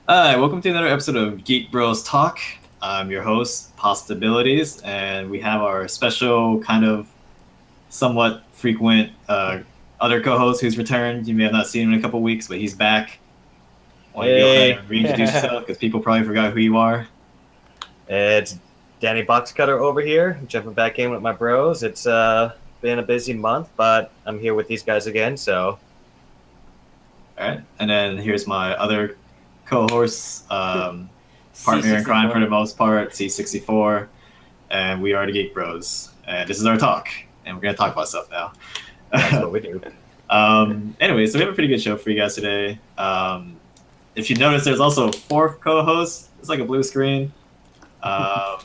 Hi, welcome to another episode of Geek Bros Talk. I'm your host, Possibilities, and we have our special, kind of somewhat frequent other co-host who's returned. You may have not seen him in a couple weeks, but he's back. Want to go ahead Hey, and reintroduce yourself because people probably forgot who you are. it's Danny Boxcutter over here, jumping back in with my bros. It's been a busy month, but I'm here with these guys again, so All right, and then here's my other co-host, partner in crime for C64. the most part, C64, and we are the Geek Bros. And this is our talk, and we're gonna talk about stuff now. that's what we do. Anyway, so we have a pretty good show for you guys today. If you notice, there's also a fourth co-host. It's like a blue screen. Um,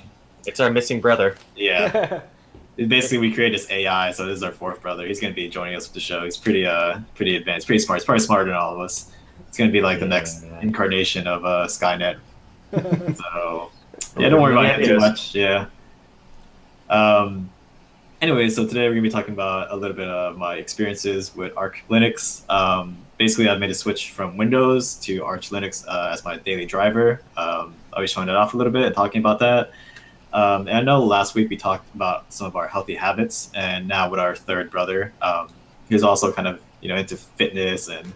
It's our missing brother. yeah, basically we created this AI, so this is our fourth brother. He's gonna be joining us with the show. He's pretty advanced, pretty smart. He's probably smarter than all of us. It's gonna be like the next incarnation of Skynet. So yeah, don't worry about it too much. Yeah. Um, Anyway, so today we're going to be talking about a little bit of my experiences with Arch Linux. Basically, I've made a switch from Windows to Arch Linux as my daily driver. I'll be showing that off a little bit and talking about that. And I know last week we talked about some of our healthy habits, and now with our third brother, he's also kind of into fitness, and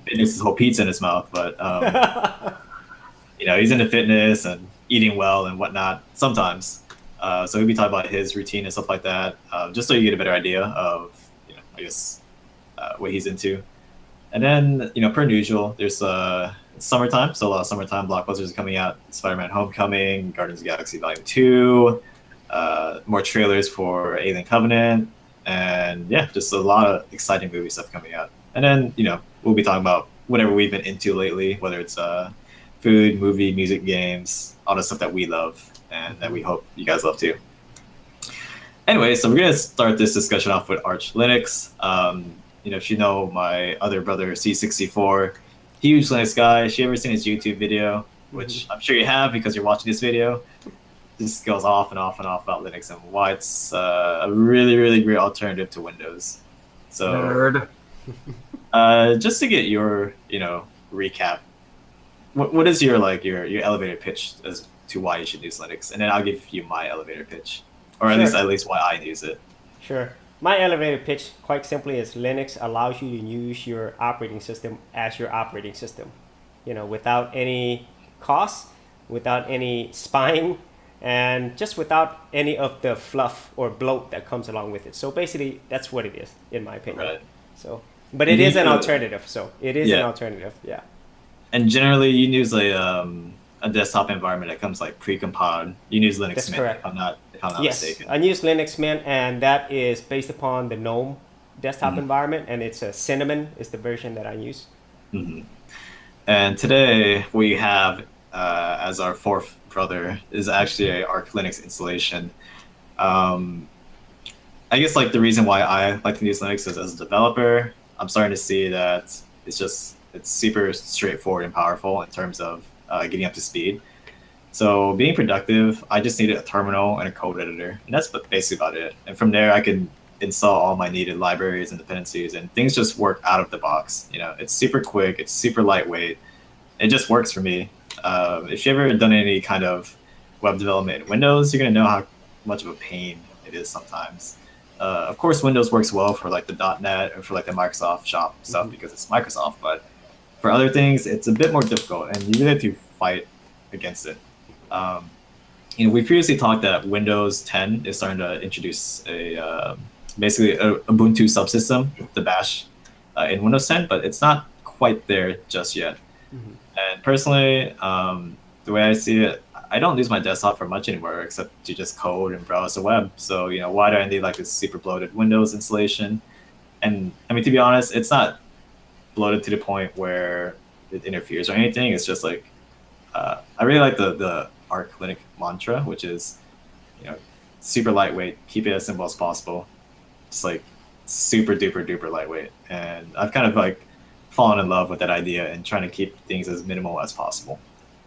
fitness is whole pizza in his mouth, but he's into fitness and eating well and whatnot sometimes. So we'll be talking about his routine and stuff like that, just so you get a better idea of, I guess, what he's into. And then, per usual, there's it's summertime, so a lot of summertime blockbusters are coming out. Spider-Man: Homecoming, Guardians of the Galaxy Volume 2, more trailers for Alien Covenant, and yeah, just a lot of exciting movie stuff coming out. And then, we'll be talking about whatever we've been into lately, whether it's food, movie, music, games, all the stuff that we love and that we hope you guys love too. Anyway, so we're going to start this discussion off with Arch Linux. If you know my other brother, C64, huge Linux guy. If you ever seen his YouTube video, which I'm sure you have because you're watching this video, just goes off and off and off about Linux and why it's a really, really great alternative to Windows. So, Nerd. Just to get your, recap, what is your elevator pitch as to why you should use Linux, and then I'll give you my elevator pitch, or at least why I use it. Sure. My elevator pitch, quite simply, is Linux allows you to use your operating system as your operating system, without any cost, without any spying, and just without any of the fluff or bloat that comes along with it. So basically, that's what it is, in my opinion. Right. So, but it is an alternative. So it is an alternative. Yeah. And generally, you use a desktop environment that comes like pre-compiled. You use Linux That's Mint, correct. if I'm not Yes, mistaken. I use Linux Mint, and that is based upon the GNOME desktop environment, and it's a Cinnamon is the version that I use. Mm-hmm. And today we have as our fourth brother is actually a Arch Linux installation. I guess like the reason why I like to use Linux is as a developer, I'm starting to see that it's super straightforward and powerful in terms of getting up to speed. So being productive, I just needed a terminal and a code editor, and that's basically about it. And from there, I can install all my needed libraries and dependencies, and things just work out of the box. It's super quick, it's super lightweight. It just works for me. If you ever done any kind of web development in Windows, you're gonna know how much of a pain it is sometimes. Of course, Windows works well for like the .NET or for like the Microsoft Shop stuff because it's Microsoft, but for other things, it's a bit more difficult, and you really have to fight against it. Um, we previously talked that Windows 10 is starting to introduce basically a Ubuntu subsystem, the Bash, in Windows 10, but it's not quite there just yet. And personally, the way I see it, I don't use my desktop for much anymore except to just code and browse the web. So, why do I need like this super bloated Windows installation? And I mean, to be honest, it's not bloated to the point where it interferes or anything. It's just like, I really like the Arch Linux mantra, which is, super lightweight, keep it as simple as possible. Just like super duper duper lightweight. And I've kind of like fallen in love with that idea and trying to keep things as minimal as possible.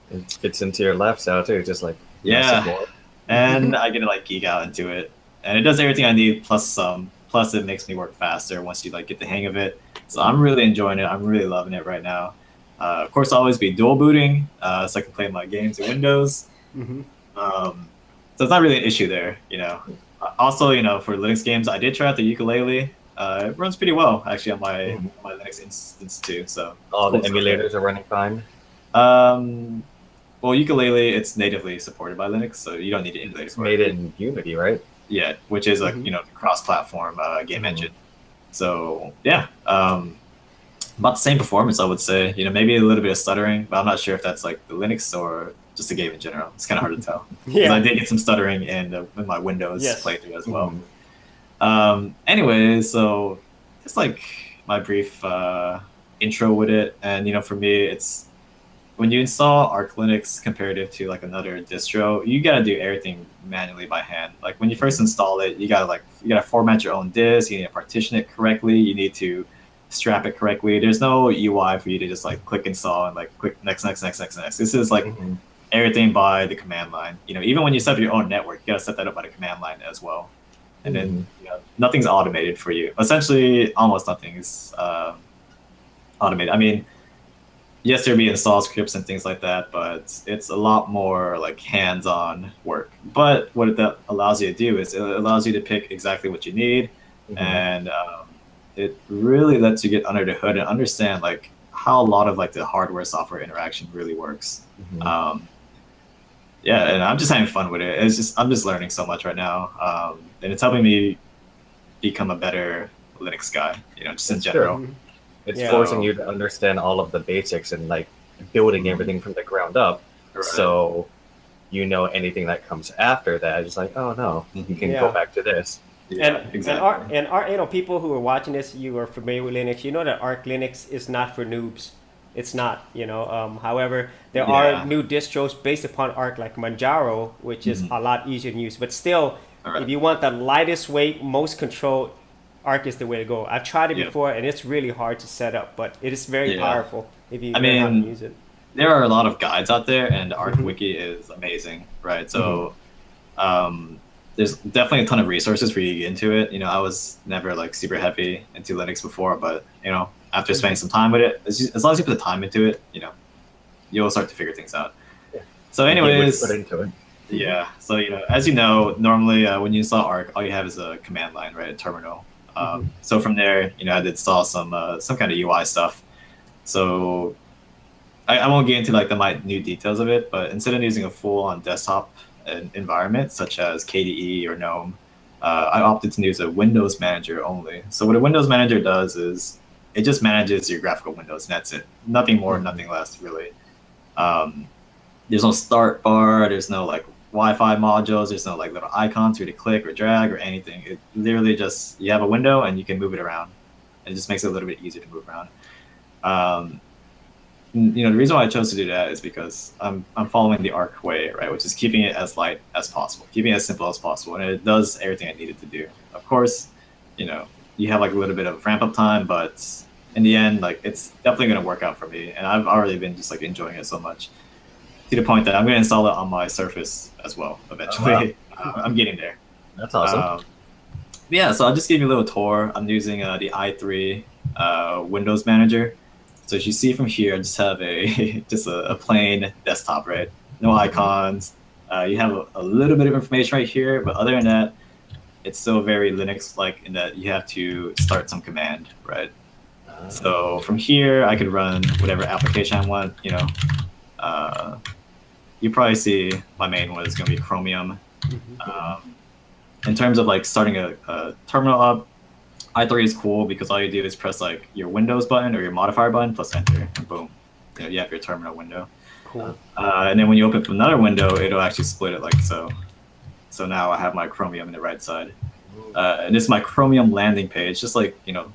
It fits into your lifestyle too, just like Yeah. And I get to like geek out into it, and it does everything I need plus some. Plus, it makes me work faster once you like get the hang of it. So I'm really enjoying it. I'm really loving it right now. Of course, I'll always be dual booting, so I can play my games in Windows. Mm-hmm. So it's not really an issue there, you know. Also, you know, for Linux games, I did try out the ukulele. It runs pretty well actually on my Linux instance too. So All the emulators are running fine. Well, ukulele, it's natively supported by Linux, so you don't need to emulate it. It's made in Unity, right? Yeah, which is like, you know, cross-platform game engine. So yeah, about the same performance, I would say. You know, maybe a little bit of stuttering, but I'm not sure if that's like the Linux or just the game in general. It's kind of hard to tell. Because I did get some stuttering in my Windows playthrough as well. Anyway, so it's like my brief intro with it, and you know, for me, it's when you install Arch Linux comparative to like another distro, you gotta do everything manually by hand. Like when you first install it, you gotta format your own disk, you need to partition it correctly, you need to strap it correctly. There's no UI for you to just like click install and like click next. This is like everything by the command line. You know, even when you set up your own network, you gotta set that up by the command line as well. And then you know, nothing's automated for you. Essentially, almost nothing is automated. I mean, yes, there'll be install scripts and things like that, but it's a lot more like hands-on work. But what that allows you to do is it allows you to pick exactly what you need, and it really lets you get under the hood and understand like how a lot of like the hardware software interaction really works. Yeah, and I'm just having fun with it. I'm just learning so much right now, and it's helping me become a better Linux guy. You know, just in general. It's forcing you to understand all of the basics and like building everything from the ground up. Right. So you know anything that comes after that, it's like, oh no, you can go back to this. Yeah, exactly. And you know, people who are watching this, you are familiar with Linux. You know that Arch Linux is not for noobs. It's not, you know. However, there are new distros based upon Arch, like Manjaro, which is a lot easier to use. But still, if you want the lightest weight, most control, Arch is the way to go. I've tried it before, and it's really hard to set up, but it is very powerful if you know how to use it. There are a lot of guides out there, and the Arch wiki is amazing, right? So there's definitely a ton of resources for you to get into it. You know, I was never like super heavy into Linux before, but you know, after spending some time with it, as long as you put the time into it, you know, you'll start to figure things out. So anyways, put into it. Yeah. So, you know, as you know, normally when you install Arch, all you have is a command line, right? A terminal. So from there, you know, I had to install some kind of UI stuff. So I won't get into like the minute details of it, but instead of using a full-on desktop environment such as KDE or GNOME, I opted to use a Windows manager only. So what a Windows manager does is it just manages your graphical windows, and that's it. Nothing more, nothing less, really. There's no start bar. There's no like Wi-Fi modules. There's no like little icons for you to click or drag or anything. It literally just, you have a window and you can move it around. It just makes it a little bit easier to move around. You know, the reason why I chose to do that is because I'm following the Arch way, right? Which is keeping it as light as possible, keeping it as simple as possible, and it does everything I needed to do. Of course, you know, you have like a little bit of ramp up time, but in the end, like it's definitely going to work out for me, and I've already been just like enjoying it so much to the point that I'm going to install it on my Surface as well eventually. Oh, wow. I'm getting there. That's awesome. Yeah, so I'll just give you a little tour. I'm using the i3 Windows Manager. So as you see from here, I just have a plain desktop, right? No icons. You have a little bit of information right here, but other than that, it's still very Linux-like in that you have to start some command, right? So from here, I could run whatever application I want. You know, you probably see my main one is going to be Chromium. In terms of like starting a terminal up, i3 is cool because all you do is press like your Windows button or your modifier button plus enter, and boom, you know, you have your terminal window. Cool. And then when you open up another window, it'll actually split it like so. So now I have my Chromium in the right side, and this is my Chromium landing page, just like, you know,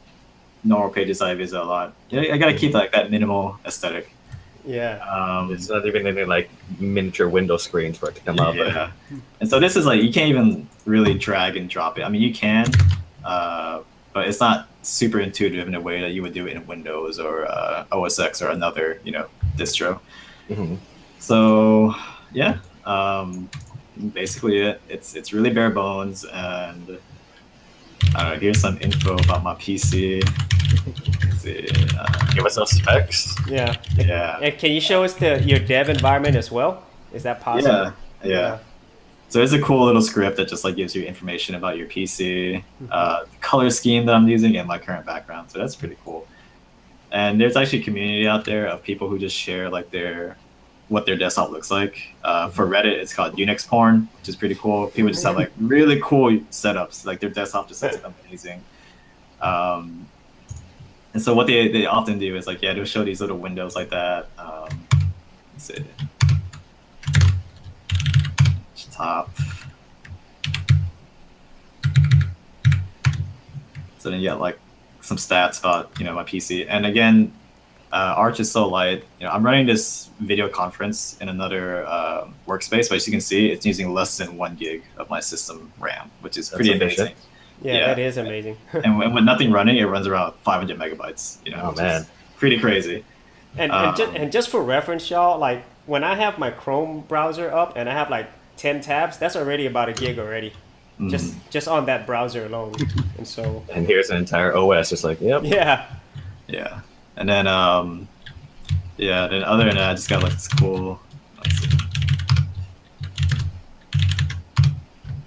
normal pages I visit a lot. Yeah, I gotta keep like that minimal aesthetic. Yeah. It's not even any like miniature window screens for it to come up. Yeah. And so this is like, you can't even really drag and drop it. I mean, you can, but it's not super intuitive in a way that you would do it in Windows or OS X or another, you know, distro. So yeah, basically it's really bare bones, and I don't know, here's some info about my PC. Let's see. Give us some specs. Yeah. Yeah. And can you show us your dev environment as well? Is that possible? Yeah. So it's a cool little script that just like gives you information about your PC, the color scheme that I'm using, and my current background. So that's pretty cool. And there's actually a community out there of people who just share like what their desktop looks like. For Reddit, it's called Unix porn, which is pretty cool. People just have like really cool setups. Like their desktop just looks amazing. And so what they often do is like, they'll show these little windows like that. Let's see. Top. So then you got like some stats about my PC. And again, Arch is so light. I'm running this video conference in another workspace, but as you can see, it's using less than 1 gig of my system RAM, which is pretty amazing. Yeah, that is amazing. And with nothing running, it runs around 500 megabytes. Oh man, pretty crazy. And just for reference, y'all, like when I have my Chrome browser up and I have like 10 tabs, that's already about 1 gig already. Just on that browser alone. And here's an entire OS, just like, yep. Yeah. And then then other than that, I just got like this cool, let's see.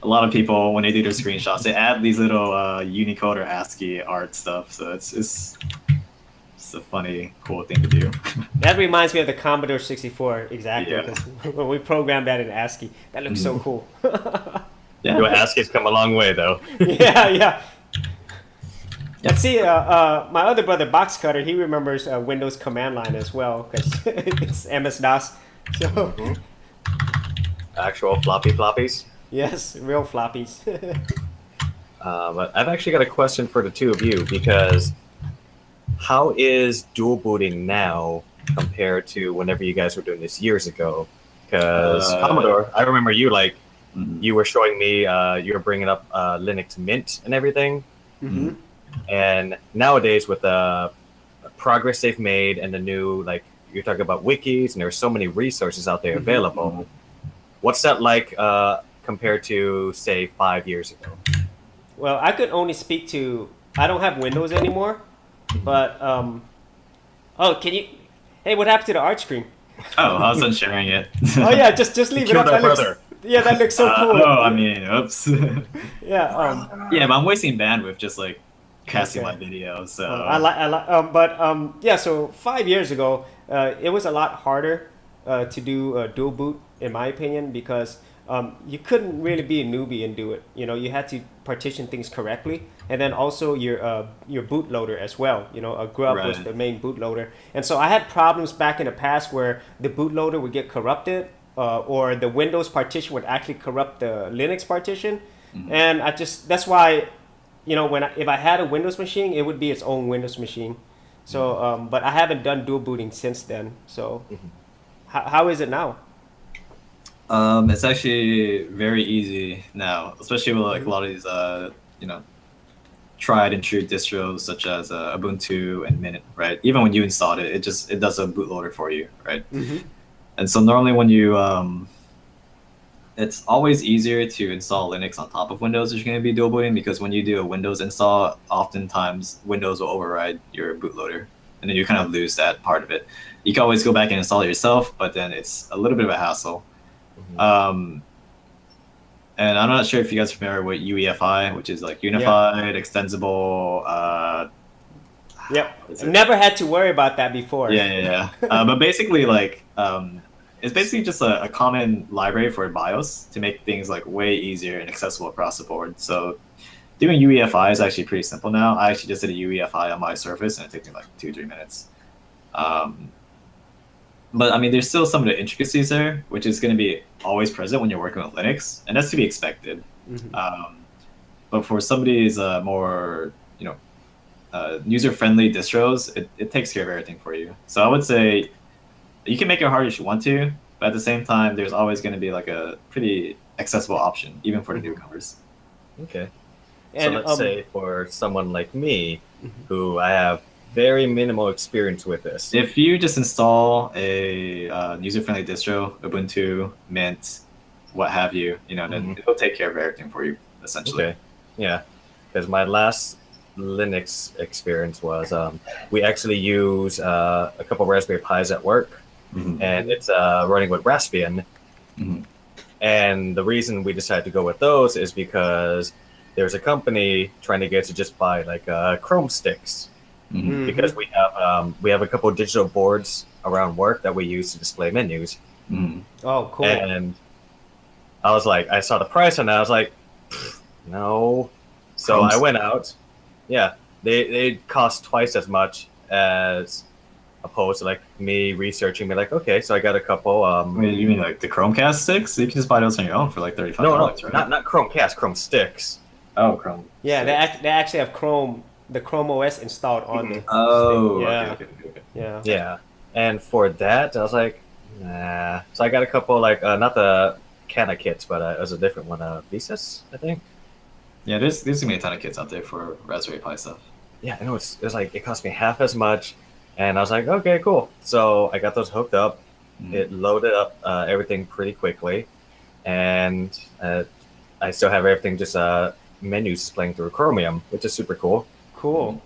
A lot of people, when they do their screenshots, they add these little Unicode or ASCII art stuff. So it's a funny, cool thing to do. That reminds me of the Commodore 64, exactly. Because when we programmed that in ASCII, that looks so cool. Your ASCII's come a long way, though. Yeah. And see, my other brother, Box Cutter, he remembers Windows command line as well, because it's MS-DOS. So. Actual floppies? Yes, real floppies. But I've actually got a question for the two of you, because how is dual booting now compared to whenever you guys were doing this years ago? Because Commodore, I remember you you were showing me you were bringing up Linux Mint and everything. Mm-hmm. And nowadays with the progress they've made and the new, like you're talking about wikis, and there's so many resources out there available. What's that like compared to say 5 years ago? Well, I could only speak to, I don't have Windows anymore, but hey, what happened to the Arch screen? Oh, I was unsharing it. Oh yeah, just leave it up. That looks so cool. Oh, I mean, oops. Yeah. But I'm wasting bandwidth just like casting my video. So so 5 years ago, it was a lot harder to do dual boot, in my opinion, because you couldn't really be a newbie and do it. You had to partition things correctly, and then also your bootloader as well. A grub was the main bootloader, and so I had problems back in the past where the bootloader would get corrupted, or the Windows partition would actually corrupt the Linux partition, and that's why, if I had a Windows machine, it would be its own Windows machine. So, but I haven't done dual booting since then. So, how is it now? It's actually very easy now, especially with like a lot of these, tried and true distros such as Ubuntu and Mint, right? Even when you installed it, it does a bootloader for you, right? And so normally when you, it's always easier to install Linux on top of Windows if you're going to be dual booting, because when you do a Windows install, oftentimes Windows will override your bootloader, and then you kind of lose that part of it. You can always go back and install it yourself, but then it's a little bit of a hassle. And I'm not sure if you guys are familiar with UEFI, which is like Unified Extensible. I've never had to worry about that before. But basically, like, it's basically just a common library for BIOS to make things like way easier and accessible across the board. So doing UEFI is actually pretty simple now. I actually just did a UEFI on my Surface, and it took me like 2-3 minutes. But I mean, there's still some of the intricacies there, which is going to be always present when you're working with Linux, and that's to be expected. But for some of these more, user-friendly distros, it takes care of everything for you. So I would say you can make it hard if you want to, but at the same time, there's always going to be like a pretty accessible option, even for the newcomers. Okay. And, so let's say for someone like me, who I have very minimal experience with this. If you just install a user-friendly distro, Ubuntu, Mint, what have you, then it'll take care of everything for you, essentially. Okay. Yeah, because my last Linux experience was we actually use a couple Raspberry Pis at work, and it's running with Raspbian. And the reason we decided to go with those is because there's a company trying to get to just buy like Chrome sticks, because we have a couple of digital boards around work that we use to display menus. Oh, cool. And I was like, I saw the price and I was like, no. So Chrome I went out. Yeah, they cost twice as much as opposed to like me researching. Me like, okay, so I got a couple. Wait, you mean like the Chromecast sticks? You can just buy those on your own for like $35, no, right? not Chromecast, Chrome sticks. Oh, Chrome. Yeah, they actually have the Chrome OS installed on the Oh, stick. Yeah. okay. Yeah. Yeah, and for that, I was like, nah. So I got a couple like not the Cana kits, but it was a different one, Visas, I think. Yeah, there's gonna be a ton of kits out there for Raspberry Pi stuff. Yeah, I know it was like it cost me half as much, and I was like, okay, cool. So I got those hooked up. It loaded up everything pretty quickly, and I still have everything just menus displaying through Chromium, which is super cool. Cool.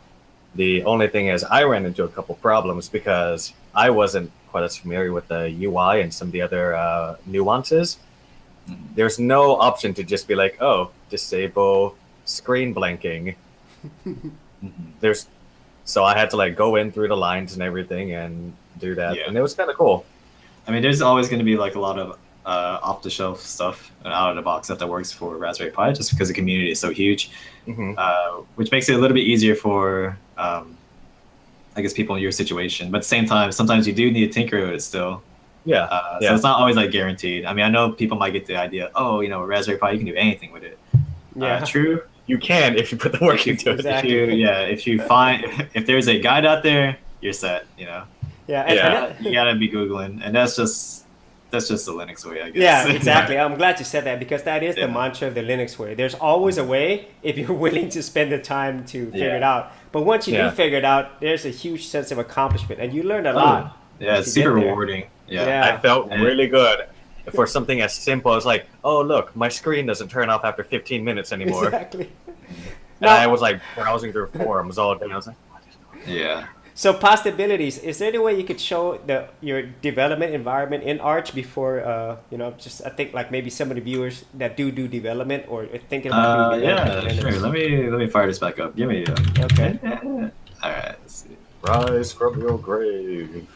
The only thing is I ran into a couple problems because I wasn't quite as familiar with the UI and some of the other nuances. There's no option to just be like, oh, disable screen blanking. So I had to like go in through the lines and everything and do that, and it was kind of cool. I mean, there's always going to be like a lot of off-the-shelf stuff and out-of-the-box stuff that works for Raspberry Pi, just because the community is so huge, which makes it a little bit easier for, I guess, people in your situation. But at the same time, sometimes you do need to tinker with it still. Yeah. So it's not always like guaranteed. I mean, I know people might get the idea, oh, Raspberry Pi, you can do anything with it. Yeah. True. You can if you put the work into it. Exactly. If there's a guide out there, you're set. Yeah. You gotta be Googling, and that's just the Linux way, I guess. Yeah, exactly. I'm glad you said that, because that is the mantra of the Linux way. There's always a way if you're willing to spend the time to figure it out. But once you do figure it out, there's a huge sense of accomplishment, and you learn a lot. Yeah, it's super rewarding. Yeah. I felt really good. For something as simple as like, oh look, my screen doesn't turn off after 15 minutes anymore. Exactly. And I was like browsing through forums all day. I was like, yeah. So possibilities. Is there any way you could show your development environment in Arch before, I think like maybe some of the viewers that do development or are thinking about doing development? Yeah, sure. Let me fire this back up. Give me. Okay. All right. Let's see. rise from your grave.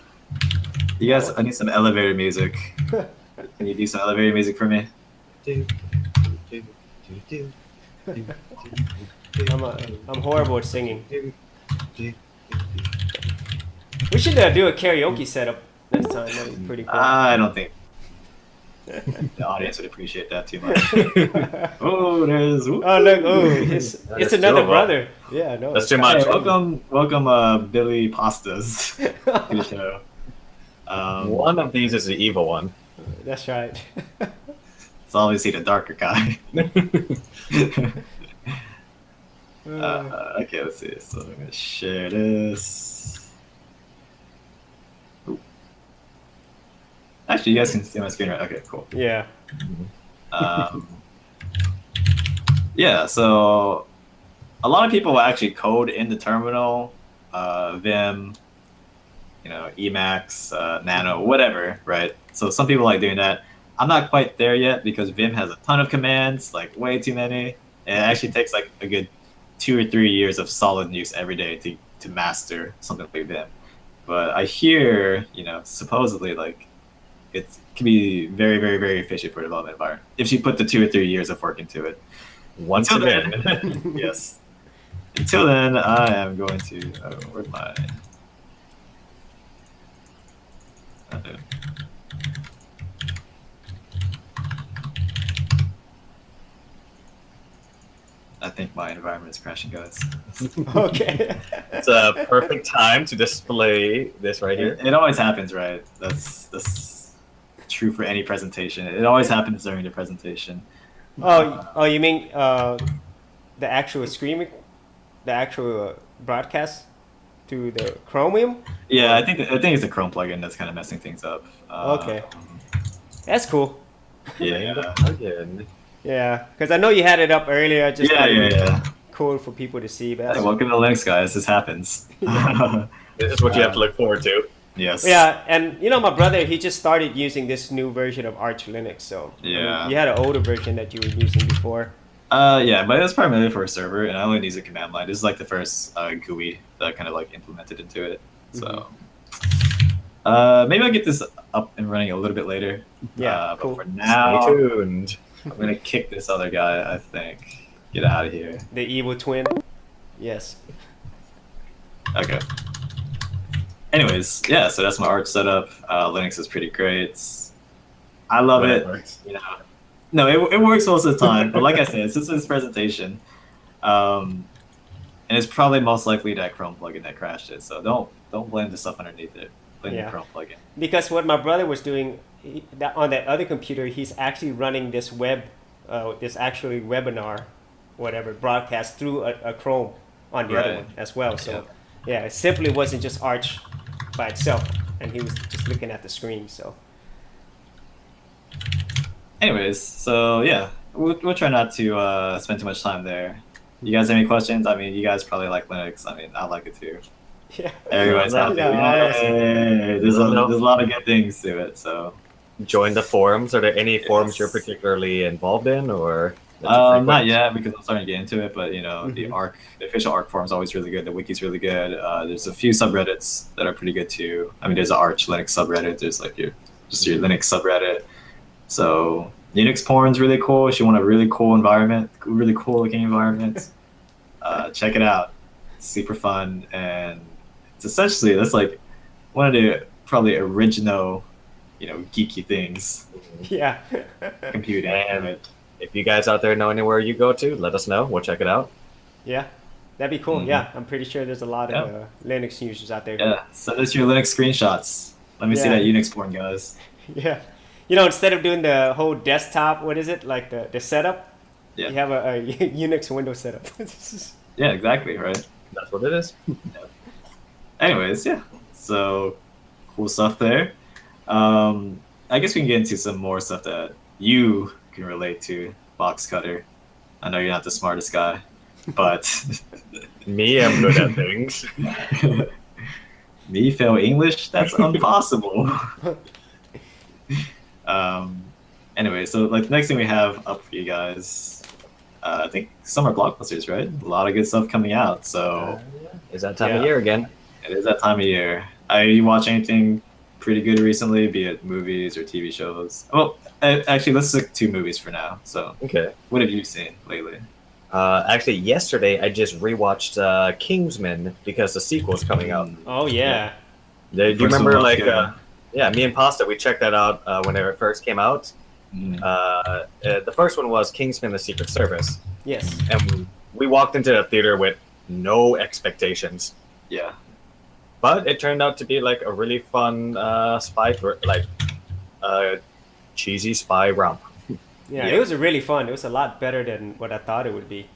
You guys, I need some elevator music. Can you do some elevator music for me? I'm horrible at singing. We should do a karaoke setup next time. That'd be pretty cool. I don't think the audience would appreciate that too much. Oh, there's. Oh look! Oh, it's another brother. Yeah, no. That's too much. Hey, welcome, Billy Pastas to the show. One of these is the evil one. That's right. It's obviously the darker guy. Okay, let's see. So I'm gonna share this. Ooh. Actually, you guys can see my screen, right? Okay, cool. Yeah. Yeah. So a lot of people will actually code in the terminal, Vim, Emacs, Nano, whatever, right? So some people like doing that. I'm not quite there yet because Vim has a ton of commands, like way too many. And it actually takes like a good 2 or 3 years of solid use every day to master something like Vim. But I hear, supposedly like it can be very, very, very efficient for a development environment if you put the 2 or 3 years of work into it. Once again. Yes. Until then, I am going to. Where's my? I think my environment is crashing, guys. Okay. It's a perfect time to display this right here. It always happens, right? That's true for any presentation. It always happens during the presentation. Oh, you mean the actual streaming, the actual broadcast to the Chromium? Yeah, I think it's the Chrome plugin that's kind of messing things up. Okay. That's cool. Yeah. Again. Yeah, because I know you had it up earlier. Just Yeah. cool for people to see. But Hey, that's, welcome to Linux, guys. This happens. This is what you have to look forward to. Yes. yeah, and my brother, he just started using this new version of Arch Linux. So Yeah. you had an older version that you were using before. Yeah, but it's primarily for a server, and I only use a command line. This is like the first GUI that I kind of like implemented into it. So maybe I'll get this up and running a little bit later. Yeah, cool. But for now, Stay tuned. I'm gonna kick this other guy. I think. Get out of here. The evil twin. Yes. Okay. Anyways, yeah. So that's my Arch setup. Linux is pretty great. I love it. You know. No, it works most of the time. But like I said, since this presentation, and it's probably most likely that Chrome plugin that crashed it. So don't blame the stuff underneath it. Blame the Chrome plugin. Because what my brother was doing on that other computer, he's actually running this this actually webinar, whatever, broadcast through a Chrome on the other one as well. So yeah, it simply wasn't just Arch by itself, and he was just looking at the screen. So. Anyways, so yeah, we'll try not to spend too much time there. You guys have any questions? I mean, you guys probably like Linux. I mean, I like it too. Yeah. Everybody's happy. There's a lot of good things to it. So Join the forums. Are there any forums you're particularly involved in, or? Not yet, because I'm starting to get into it. But the official Arc forum is always really good. The wiki's really good. There's a few subreddits that are pretty good too. I mean, there's an Arch Linux subreddit. There's like your Linux subreddit. So Unix porn is really cool. If you want a really cool environment, really cool looking environment, check it out. It's super fun, and it's essentially that's like one of the probably original, geeky things. Yeah. Computing. And if you guys out there know anywhere you go to, let us know. We'll check it out. Yeah, that'd be cool. Yeah, I'm pretty sure there's a lot of Linux users out there. Yeah, send us your Linux screenshots. Let me see that Unix porn, guys. Yeah. Instead of doing the whole desktop, what is it, like the setup, you have a Unix window setup. Yeah, exactly, right? That's what it is. Anyways, yeah. So, cool stuff there. I guess we can get into some more stuff that you can relate to, Box Cutter. I know you're not the smartest guy, but... Me, I'm good at things. Me fail English? That's impossible. Anyway, so like the next thing we have up for you guys, I think summer blockbusters, right? A lot of good stuff coming out. So is that time of year again? It is that time of year. You watch anything pretty good recently, be it movies or TV shows? Well, actually, let's stick to movies for now. So, what have you seen lately? Actually, yesterday I just rewatched Kingsman because the sequel's coming out. Oh yeah. Do you remember me and Pasta, we checked that out whenever it first came out. The first one was Kingsman: The Secret Service. Yes. And we walked into the theater with no expectations. Yeah. But it turned out to be like a really fun cheesy spy romp. Yeah, it was really fun. It was a lot better than what I thought it would be.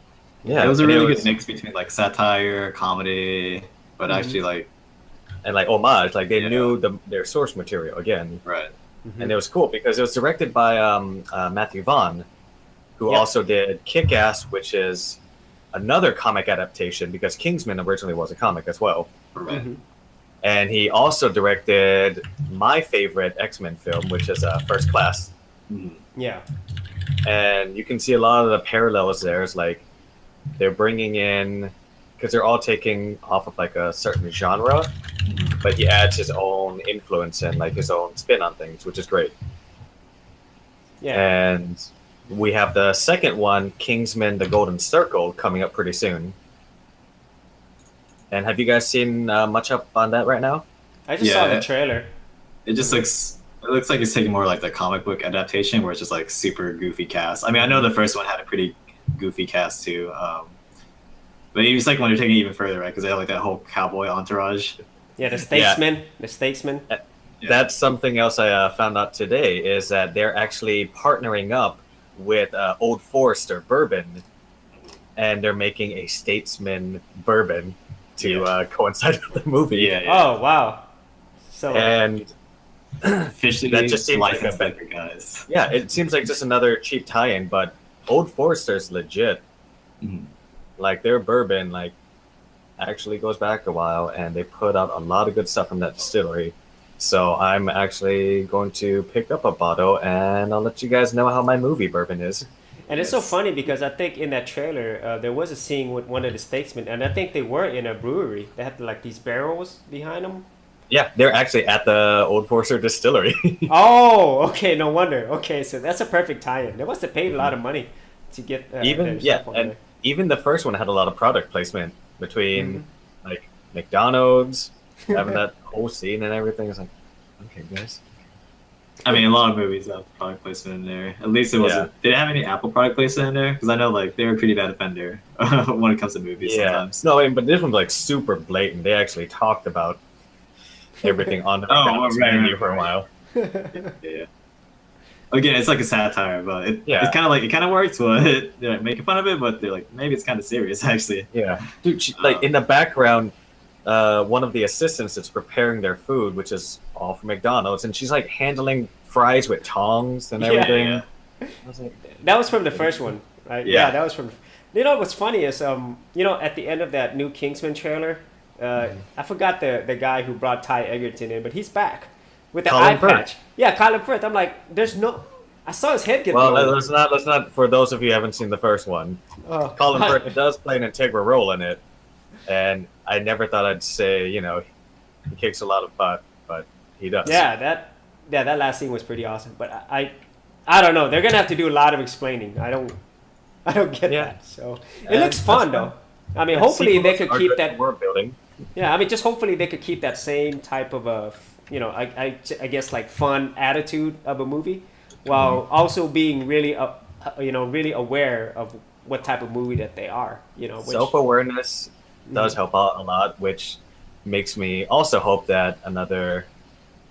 Yeah, it was a really good mix between like satire, comedy, but actually like... And like homage, like they knew their source material again. Right. And it was cool because it was directed by Matthew Vaughn, who also did Kick-Ass, which is another comic adaptation because Kingsman originally was a comic as well. Right. And he also directed my favorite X-Men film, which is First Class. Yeah. And you can see a lot of the parallels there. It's like they're bringing in, because they're all taking off of like a certain genre, but he adds his own influence and like his own spin on things, which is great. Yeah. And we have the second one, Kingsman: The Golden Circle, coming up pretty soon. And have you guys seen much up on that right now? I just saw the trailer. It just looks like it's taking more like the comic book adaptation, where it's just like super goofy cast. I mean, I know the first one had a pretty goofy cast too, but it's like when they're taking it even further, right? Because they have like that whole cowboy entourage. Yeah, the statesman. The statesman. That's something else I found out today, is that they're actually partnering up with Old Forester Bourbon, and they're making a statesman bourbon to coincide with the movie. Oh wow! So and officially that just seems like licensed liquor, guys. Yeah, it seems like just another cheap tie-in, but Old Forester's legit. like their bourbon like actually goes back a while, and they put out a lot of good stuff from that distillery. So I'm actually going to pick up a bottle, and I'll let you guys know how my movie bourbon is. And it's so funny because I think in that trailer there was a scene with one of the statesmen, and I think they were in a brewery. They had like these barrels behind them. Yeah, they're actually at the Old Forester distillery. Oh, okay, no wonder. Okay, so that's a perfect tie-in. They must have paid a lot of money to get Even their stuff on and there. even the first one had a lot of product placement between like McDonald's having that whole scene and everything. It's like, okay, guys. I mean, a lot of movies have product placement in there. At least it wasn't. Did it have any Apple product placement in there? Because I know like they're a pretty bad offender when it comes to movies sometimes. No, but this one's like super blatant. They actually talked about everything on the McDonald's menu for a while. Yeah. Again, it's like a satire, but it kind of works. But they're like making fun of it, but they're like maybe it's kind of serious actually. Yeah, dude. Like in the background, one of the assistants is preparing their food, which is all from McDonald's, and she's like handling fries with tongs and everything. Yeah. I was like, That was from the first one, right? Yeah. That was from. You know what's funny is at the end of that new Kingsman trailer, I forgot the guy who brought Ty Egerton in, but he's back with the Colin eye Firth. patch. Yeah, Colin Firth. I'm like, there's no. I saw his head get well, blown. let's not. For those of you who haven't seen the first one, Oh. Colin Firth does play an integral role in it, and I never thought I'd say he kicks a lot of butt, but he does. Yeah, that last scene was pretty awesome. But I don't know. They're gonna have to do a lot of explaining. I don't get that. So it looks fun though. I mean, hopefully they could keep that world building. Yeah, I mean, just hopefully they could keep that same type of I guess like fun attitude of a movie, while also being really really aware of what type of movie that they are. Which, Self-awareness does help out a lot, which makes me also hope that another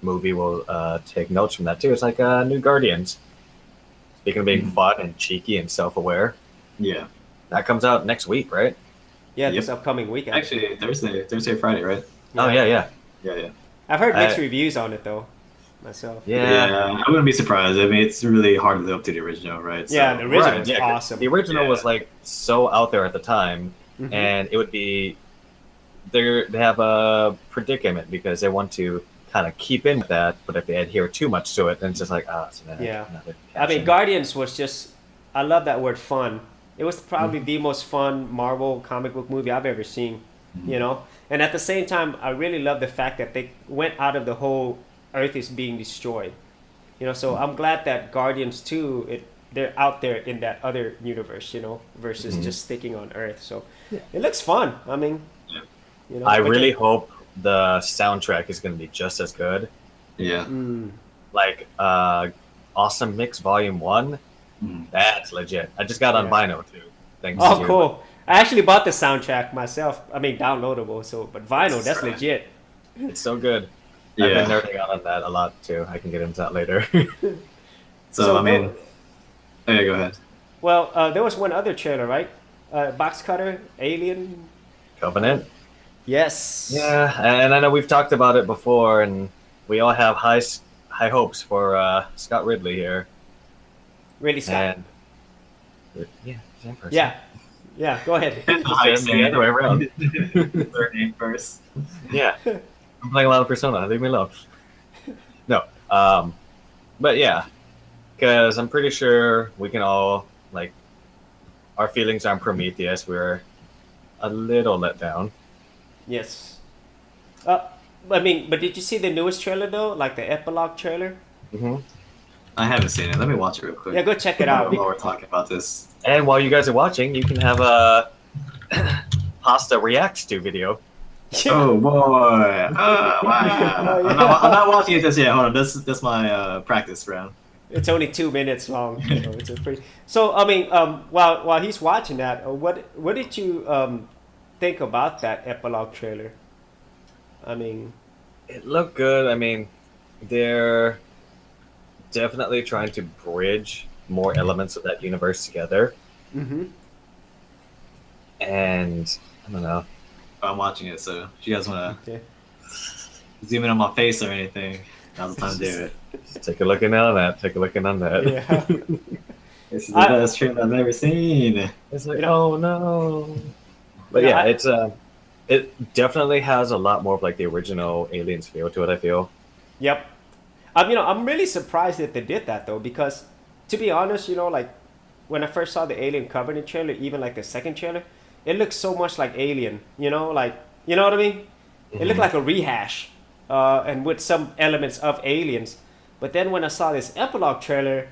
movie will take notes from that too. It's like New Guardians. Speaking of being fun and cheeky and self-aware, Yeah. that comes out next week, right? Yeah, this upcoming weekend. Actually, Thursday, Friday, right? Oh yeah. Yeah. I've heard mixed reviews on it though, myself. Yeah. I wouldn't be surprised. I mean, it's really hard to live up to the original, right? Yeah, the original Right, is awesome. The original was like so out there at the time, and it would be they have a predicament because they want to kind of keep in with that, but if they adhere too much to it, then it's just like it's another I mean, Guardians was just. I love that word fun. It was probably the most fun Marvel comic book movie I've ever seen. And at the same time, I really love the fact that they went out of the whole Earth is being destroyed. So I'm glad that Guardians 2, they're out there in that other universe, versus just sticking on Earth. So it looks fun. I mean, I really hope the soundtrack is going to be just as good. Yeah. Like Awesome Mix Volume 1, that's legit. I just got on vinyl too. Thanks to cool. I actually bought the soundtrack myself. I mean, downloadable. But vinyl, that's legit. It's so good. Yeah. I've been nerding out on that a lot too. I can get into that later. So I mean, go ahead. Well, there was one other trailer, right? Box Cutter, Alien. Covenant. Yes. Yeah, and I know we've talked about it before, and we all have high hopes for Scott Ridley here. Ridley Scott. And, same person. Yeah. Go ahead. The other way around. Third name first. Yeah, I'm playing a lot of Persona. Leave me alone. No, but yeah, because I'm pretty sure we can all our feelings on Prometheus. We're a little let down. Yes. But did you see the newest trailer though? Like the epilogue trailer? I haven't seen it. Let me watch it real quick. Yeah, go check it out. While we're talking about this. And while you guys are watching, you can have a Pasta Reacts to video. Oh boy! Wow. I'm not watching it just yet. Hold on, that's my practice round. It's only 2 minutes long. It's a pretty. So I mean, while he's watching that, what did you think about that epilogue trailer? I mean, it looked good. I mean, they're definitely trying to bridge more elements of that universe together. And I don't know. I'm watching it, so if you guys want to zoom in on my face or anything, now's the time to do it. Take a look in on that. Yeah. This is the best trailer I've ever seen. It's like, oh no. But No, yeah, it's it definitely has a lot more of like the original Aliens feel to it, I feel. Yep. I'm really surprised that they did that though, because to be honest, like when I first saw the Alien Covenant trailer, even like the second trailer, it looked so much like Alien. Like you know what I mean? It looked like a rehash, and with some elements of Aliens. But then when I saw this epilogue trailer,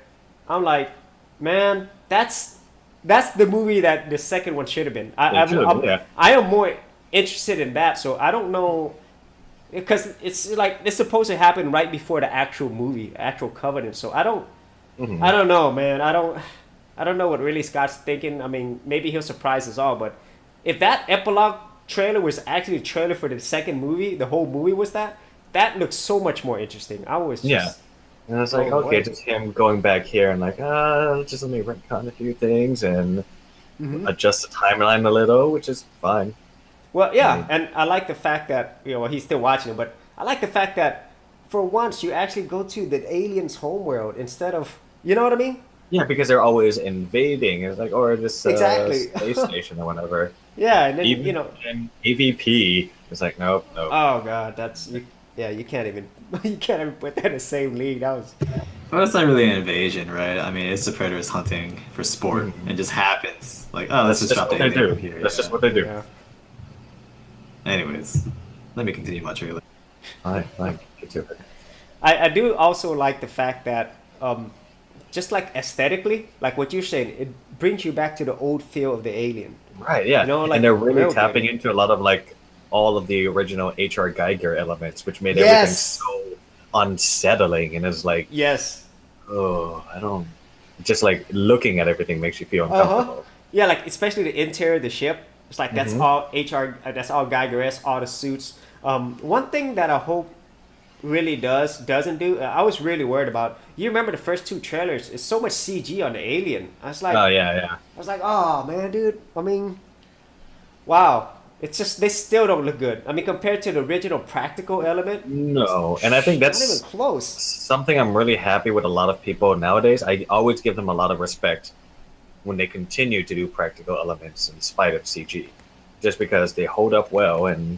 I'm like, man, that's the movie that the second one should have been. Yeah. I am more interested in that, so I don't know because it's like it's supposed to happen right before the actual movie, actual Covenant. So I don't know, man. I don't know what really Scott's thinking. I mean, maybe he'll surprise us all, but if that epilogue trailer was actually a trailer for the second movie, the whole movie was that looks so much more interesting. I was just And I was like, blown okay, away. just him going back here and like, just let me retcon a few things and adjust the timeline a little, which is fine. Well, I yeah, mean, and I like the fact that he's still watching it, but I like the fact that for once you actually go to the aliens' homeworld instead of you know what I mean? yeah, because they're always invading. It's like, or this Exactly. space station or whatever. Yeah, and then Even in AVP, it's like, nope, nope. oh god, you can't even you can't even put that in the same league. That was Well, that's not really an invasion, right? I mean, it's the predators hunting for sport. It just happens. Like, oh, let's That's just just drop what the they alien do. over here. That's yeah. just what they do. yeah. Anyways, let me continue my trailer. Fine, get to it. I do also like the fact that just like aesthetically, like what you're saying, it brings you back to the old feel of the alien. Right, yeah. Like And they're really real tapping good. into a lot of like all of the original HR Geiger elements, which made everything Yes. so unsettling. And it's like, Yes. oh, I don't. Just like looking at everything makes you feel Uh huh. uncomfortable. Yeah, like especially the interior of the ship. It's like that's Mhm. all HR. That's all Geiger-esque, all the suits. One thing that I hope really doesn't do. I was really worried about. You remember the first two trailers? It's so much CG on the alien. Oh, yeah. I was like, oh man, dude. I mean, wow. It's just they still don't look good. I mean, compared to the original practical element, No. And I think not even that's close. something I'm really happy with a lot of people nowadays. I always give them a lot of respect when they continue to do practical elements in spite of CG, just because they hold up well and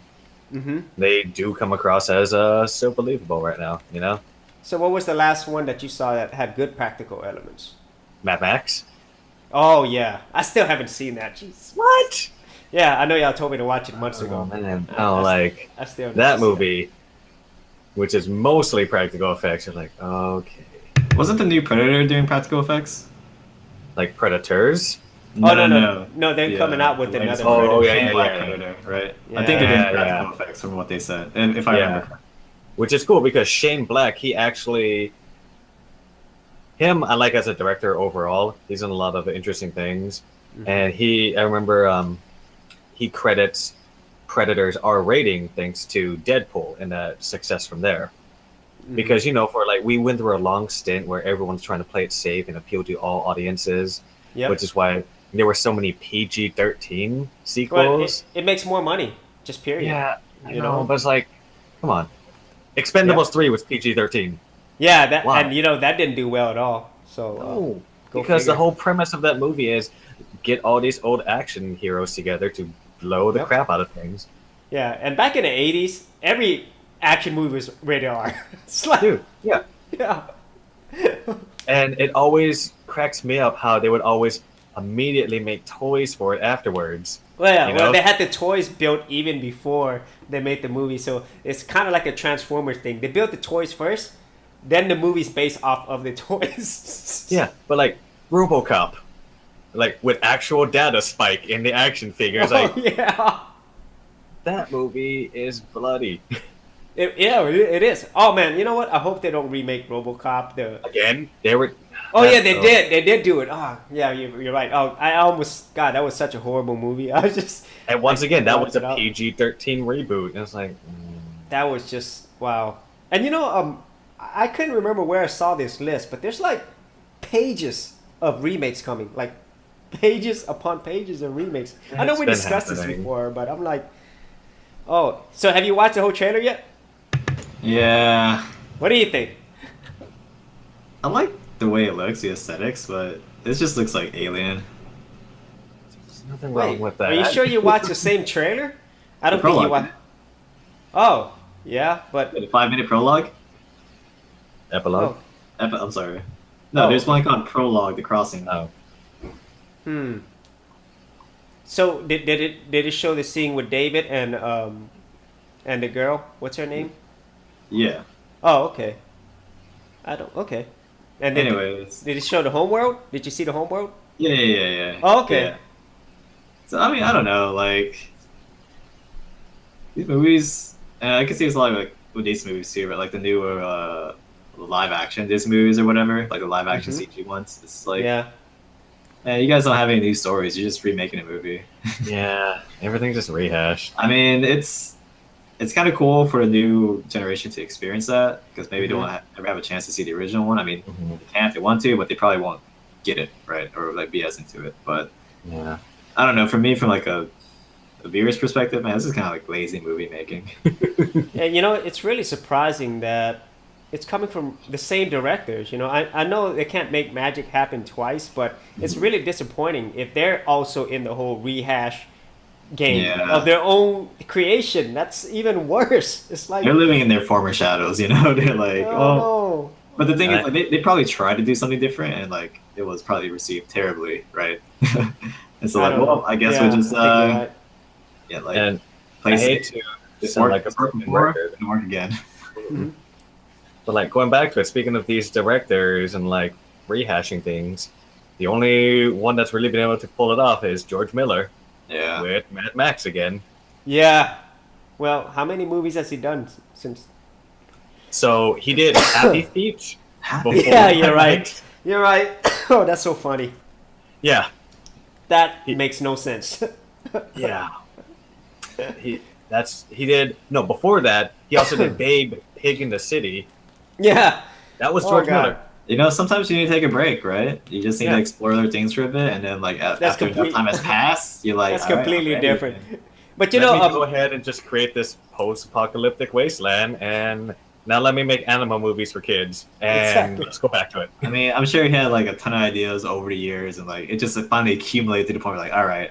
Mm-hmm. they do come across as so believable right now. You know, So, what was the last one that you saw that had good practical elements? Mad Max. Oh yeah, I still haven't seen that. Jeez. What? Yeah, I know y'all told me to watch it months Oh ago. man, I like I still need that to see movie, which is mostly practical effects. You're like, okay, Wasn't the new Predator doing practical effects? like Predators. Oh, no, they're coming out with the latest another one. Oh, Predator. yeah, Black yeah. Predator, right? Yeah. I think they're doing Yeah, practical yeah. effects from what they said, and if I Yeah. remember. Which is cool because Shane Black, he actually, him, I like as a director overall. He's done a lot of interesting things, and I remember, he credits Predator's R rating thanks to Deadpool and that success from there. Because for like we went through a long stint where everyone's trying to play it safe and appeal to all audiences, Yep. which is why there were so many PG-13 Well, sequels. it makes more money, just period. Yeah, I You know, know? but it's like, come on, Expendables 3 was PG-13. Yeah, that Why? and that didn't do well at all. So No, go because the figure. whole premise of that movie is get all these old action heroes together to blow the Yep. crap out of things. Yeah, and back in the '80s, every action movie was rated R. It's like, Dude, yeah. yeah, And it always cracks me up how they would always immediately make toys for it afterwards. well, yeah, You well, know? they had the toys built even before they made the movie, so it's kind of like a Transformers thing. They built the toys first, then the movie's based off of the toys. Yeah, but like RoboCop, like with actual data spike in the action figures, Oh, like yeah. that movie is bloody. It is. Oh man, you know what? I hope they don't remake RoboCop. Again, they were. Oh yeah, they oh, did. They did do it. Oh yeah, you're right. Oh, I almost God, that was such a horrible movie. I was just. And once again, that was blocked it a out. PG-13 reboot. And it's like, That was just wow. And I couldn't remember where I saw this list, but there's like pages of remakes coming, like pages upon pages of remakes. I know It's we been discussed this happening. before, but I'm like, oh, so have you watched the whole trailer yet? Yeah, What do you think? I like the way it looks, the aesthetics, but it just looks like Alien. nothing wrong with that. Are you sure you watched the same trailer? I don't The think you prologue. watched. Oh, yeah, but The 5-minute prologue. Epilogue? oh, I'm sorry. No, Oh. there's one called Prologue, The Crossing. Oh. So did it show the scene with David and the girl? What's her name? Yeah. Oh, okay. I don't. Okay. And then Anyways. did it show the homeworld? Did you see the homeworld? Yeah. Oh, okay. Yeah. So I mean, I don't know, like these movies. I can see it's a lot of, like with these movies too, but like the newer live action Disney movies or whatever, like the live action CG ones. It's like, Yeah. man, you guys don't have any new stories. You're just remaking a movie. Yeah, everything's just rehashed. I mean, it's kind of cool for a new generation to experience that because maybe they won't ever have a chance to see the original one. I mean, they can if they want to, but they probably won't get it right or like be as into it. But Yeah. I don't know. For me, from like a viewer's perspective, man, this is kind of like lazy movie making. And it's really surprising that it's coming from the same directors. I know they can't make magic happen twice, but it's really disappointing if they're also in the whole rehash game Yeah. of their own creation. That's even worse. It's like, They're living in their former shadows, you know. They're like, oh. no. But the thing is, like, they probably tried to do something different, and like it was probably received terribly, right? And so, like, well, I guess we'll just yeah, like And play I hate safe. to It sound worked like a broken before, record, it'll work again. but like going back to it, speaking of these directors and like rehashing things, the only one that's really been able to pull it off is George Miller Yeah. with Mad Max again. Yeah. Well, how many movies has he done since? So he did Happy Feet before. Yeah, you're Mad right. Max. You're right. Oh, that's so funny. Yeah, That makes no sense. yeah. He did no before that. He also did Babe, Pig in the City. Yeah. That was Oh, George God. Miller. You know, sometimes you need to take a break, right? You just need to explore other things for a bit, and then like after enough time has passed, you're like, That's "All right, I'm completely ready." different. But Let me go ahead and just create this post-apocalyptic wasteland, and now let me make animal movies for kids, and Exactly. let's go back to it. I mean, I'm sure he had like a ton of ideas over the years, and like it just finally accumulated to the point where like, all right,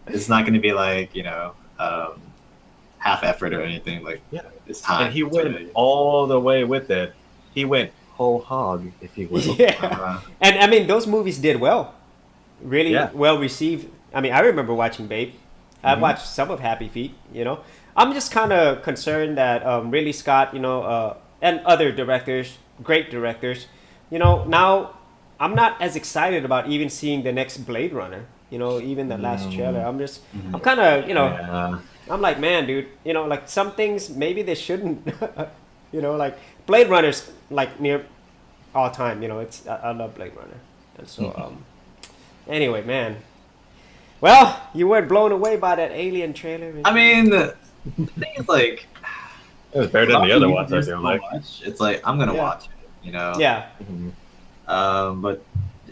it's not going to be like half effort or anything. Like, Yeah. it's time. And he It's went really- all the way with it. He went whole hog, if you will. Yeah. And I mean, those movies did well. Really Yeah. well received. I mean, I remember watching Babe. I watched some of Happy Feet, I'm just kind of concerned that Ridley Scott, and other directors, great directors, now I'm not as excited about even seeing the next Blade Runner, even the last trailer. I'm kind of, Yeah. I'm like, man, dude, like some things maybe they shouldn't, like Blade Runner's like near all time, I love Blade Runner. And so, anyway, man. Well, you weren't blown away by that Alien trailer. I mean, the thing is like, It was better than the other ones, I there's feel so like. much. It's like I'm gonna Yeah. watch it, Yeah. But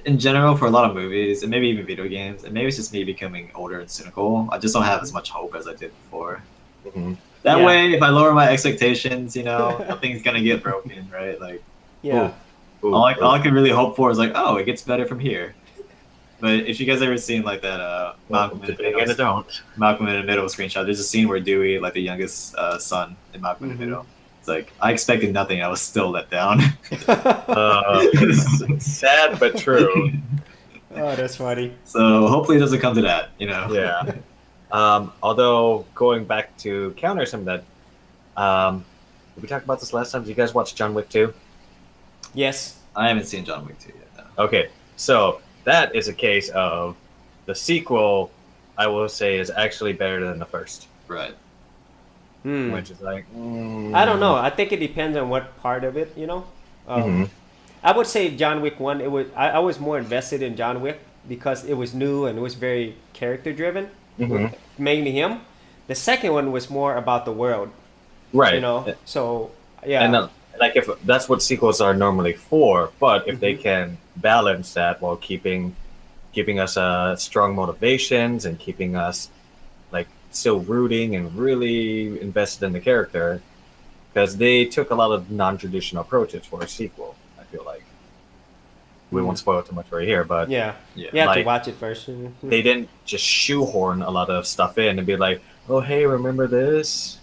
in general, for a lot of movies and maybe even video games, and maybe it's just me becoming older and cynical. I just don't have as much hope as I did before. Mhm. That Yeah. way, if I lower my expectations, nothing's gonna get broken, right? Like Yeah. Ooh, all I can really hope for is like, oh, it gets better from here. But if you guys ever seen like that Malcolm in the Again, I Middle, don't. Malcolm in the Middle screenshot, there's a scene where Dewey, like the youngest son in Malcolm in the Middle, it's like I expected nothing. I was still let down. Sad but true. Oh, that's funny. So hopefully it doesn't come to that. Yeah. Although going back to counter some of that, did we talk about this last time? Did you guys watch John Wick 2? Yes. I haven't seen John Wick 2 yet. No. Okay, so that is a case of the sequel, I will say, is actually better than the first, Right. which is like... I don't know. I think it depends on what part of it, I would say John Wick 1, I was more invested in John Wick because it was new and it was very character driven, mainly him. The second one was more about the world, Right. So, yeah. And like if that's what sequels are normally for, but if they can balance that while giving us strong motivations and keeping us like still rooting and really invested in the character, because they took a lot of non-traditional approaches for a sequel, I feel like. we won't spoil too much right here, but Yeah. Yeah. You have to Like- watch it first. they didn't just shoehorn a lot of stuff in and be like, oh, hey, remember this?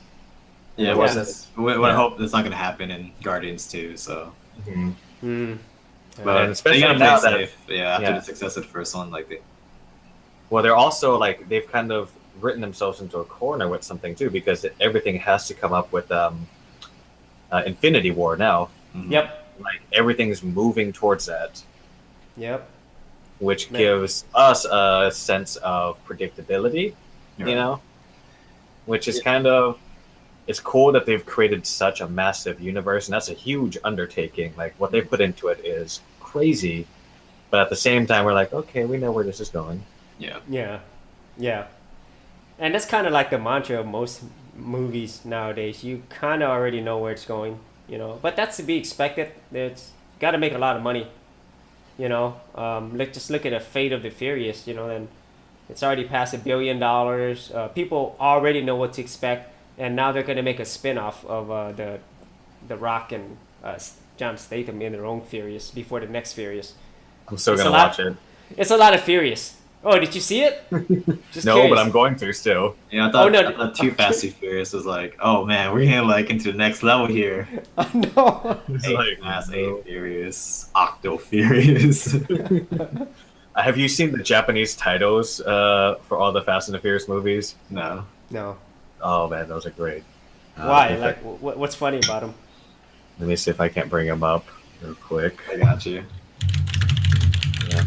Yeah, It it wasn't- wasn't. We yeah. hope that's not going to happen in Guardians 2. So, Mhm. Mm. but And especially they gotta now play that- safe. Yeah, after yeah. the success of the first one, like Well, they're also like they've kind of written themselves into a corner with something too, because everything has to come up with Infinity War now. Yep. Like everything's moving towards that, Yep. which Man. gives us a sense of predictability, You're you right. know, which is kind of it's cool that they've created such a massive universe, and that's a huge undertaking. Like what they put into it is crazy, but at the same time, we're like, okay, we know where this is going. Yeah. Yeah. Yeah. And that's kind of like the mantra of most movies nowadays. You kind of already know where it's going, you know. But that's to be expected. It's got to make a lot of money, you know. Just look at the Fate of the Furious, you know, and it's already past $1 billion. People already know what to expect, and now they're going to make a spin-off of the Rock and John Statham in their own Furious before the next Furious. I'm still It's gonna a lot- watch it. It's a lot of Furious. Oh, did you see it? Just No, curious. but I'm going to still. Yeah, I thought, Oh, no. I thought Too Fast Too Furious was like, oh man, we're getting like into the next level here. No. It's Eight like, Fast, no. Eight Furious, Octo Furious. Have you seen the Japanese titles for all the Fast and the Furious movies? No. No. Oh man, those are great. Why? let me Like, fi- what's funny about them? let me see if I can't bring them up real quick. I got you. Yeah.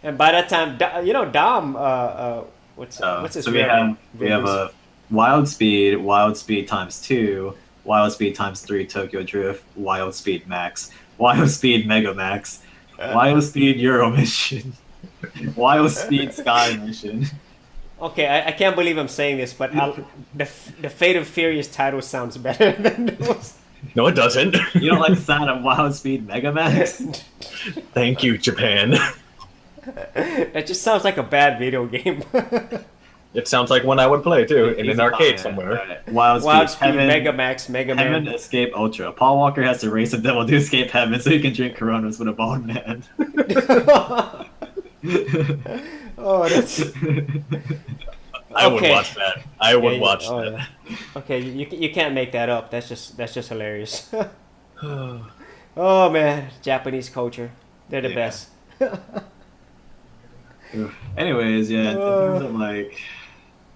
And by that time, you know, Dom. What's his So we real have name? we have a Wild Speed times 2, Wild Speed times 3 Tokyo Drift, Wild Speed Max, Wild Speed Mega Max, Wild Speed Euro Mission, Wild Speed Sky Mission. Okay, I can't believe I'm saying this, but the Fate of Furious title sounds better than those. No, it doesn't. You don't like the sound of Wild Speed Mega Max? Thank you, Japan. It just sounds like a bad video game. It sounds like one I would play too in an Easy arcade fire. somewhere. Alright. Wild Speed, Wild Speed, Heaven, Mega Max, Mega Heaven Man. Escape Ultra. Paul Walker has to race a devil to escape heaven so he can drink Coronas with a bald man. Oh, that's I would Okay. watch that. I would yeah, watch oh, that. yeah. Okay, you can't make that up. That's just hilarious. Oh man, Japanese culture. They're the Yeah. best. Anyways, yeah, in terms of like,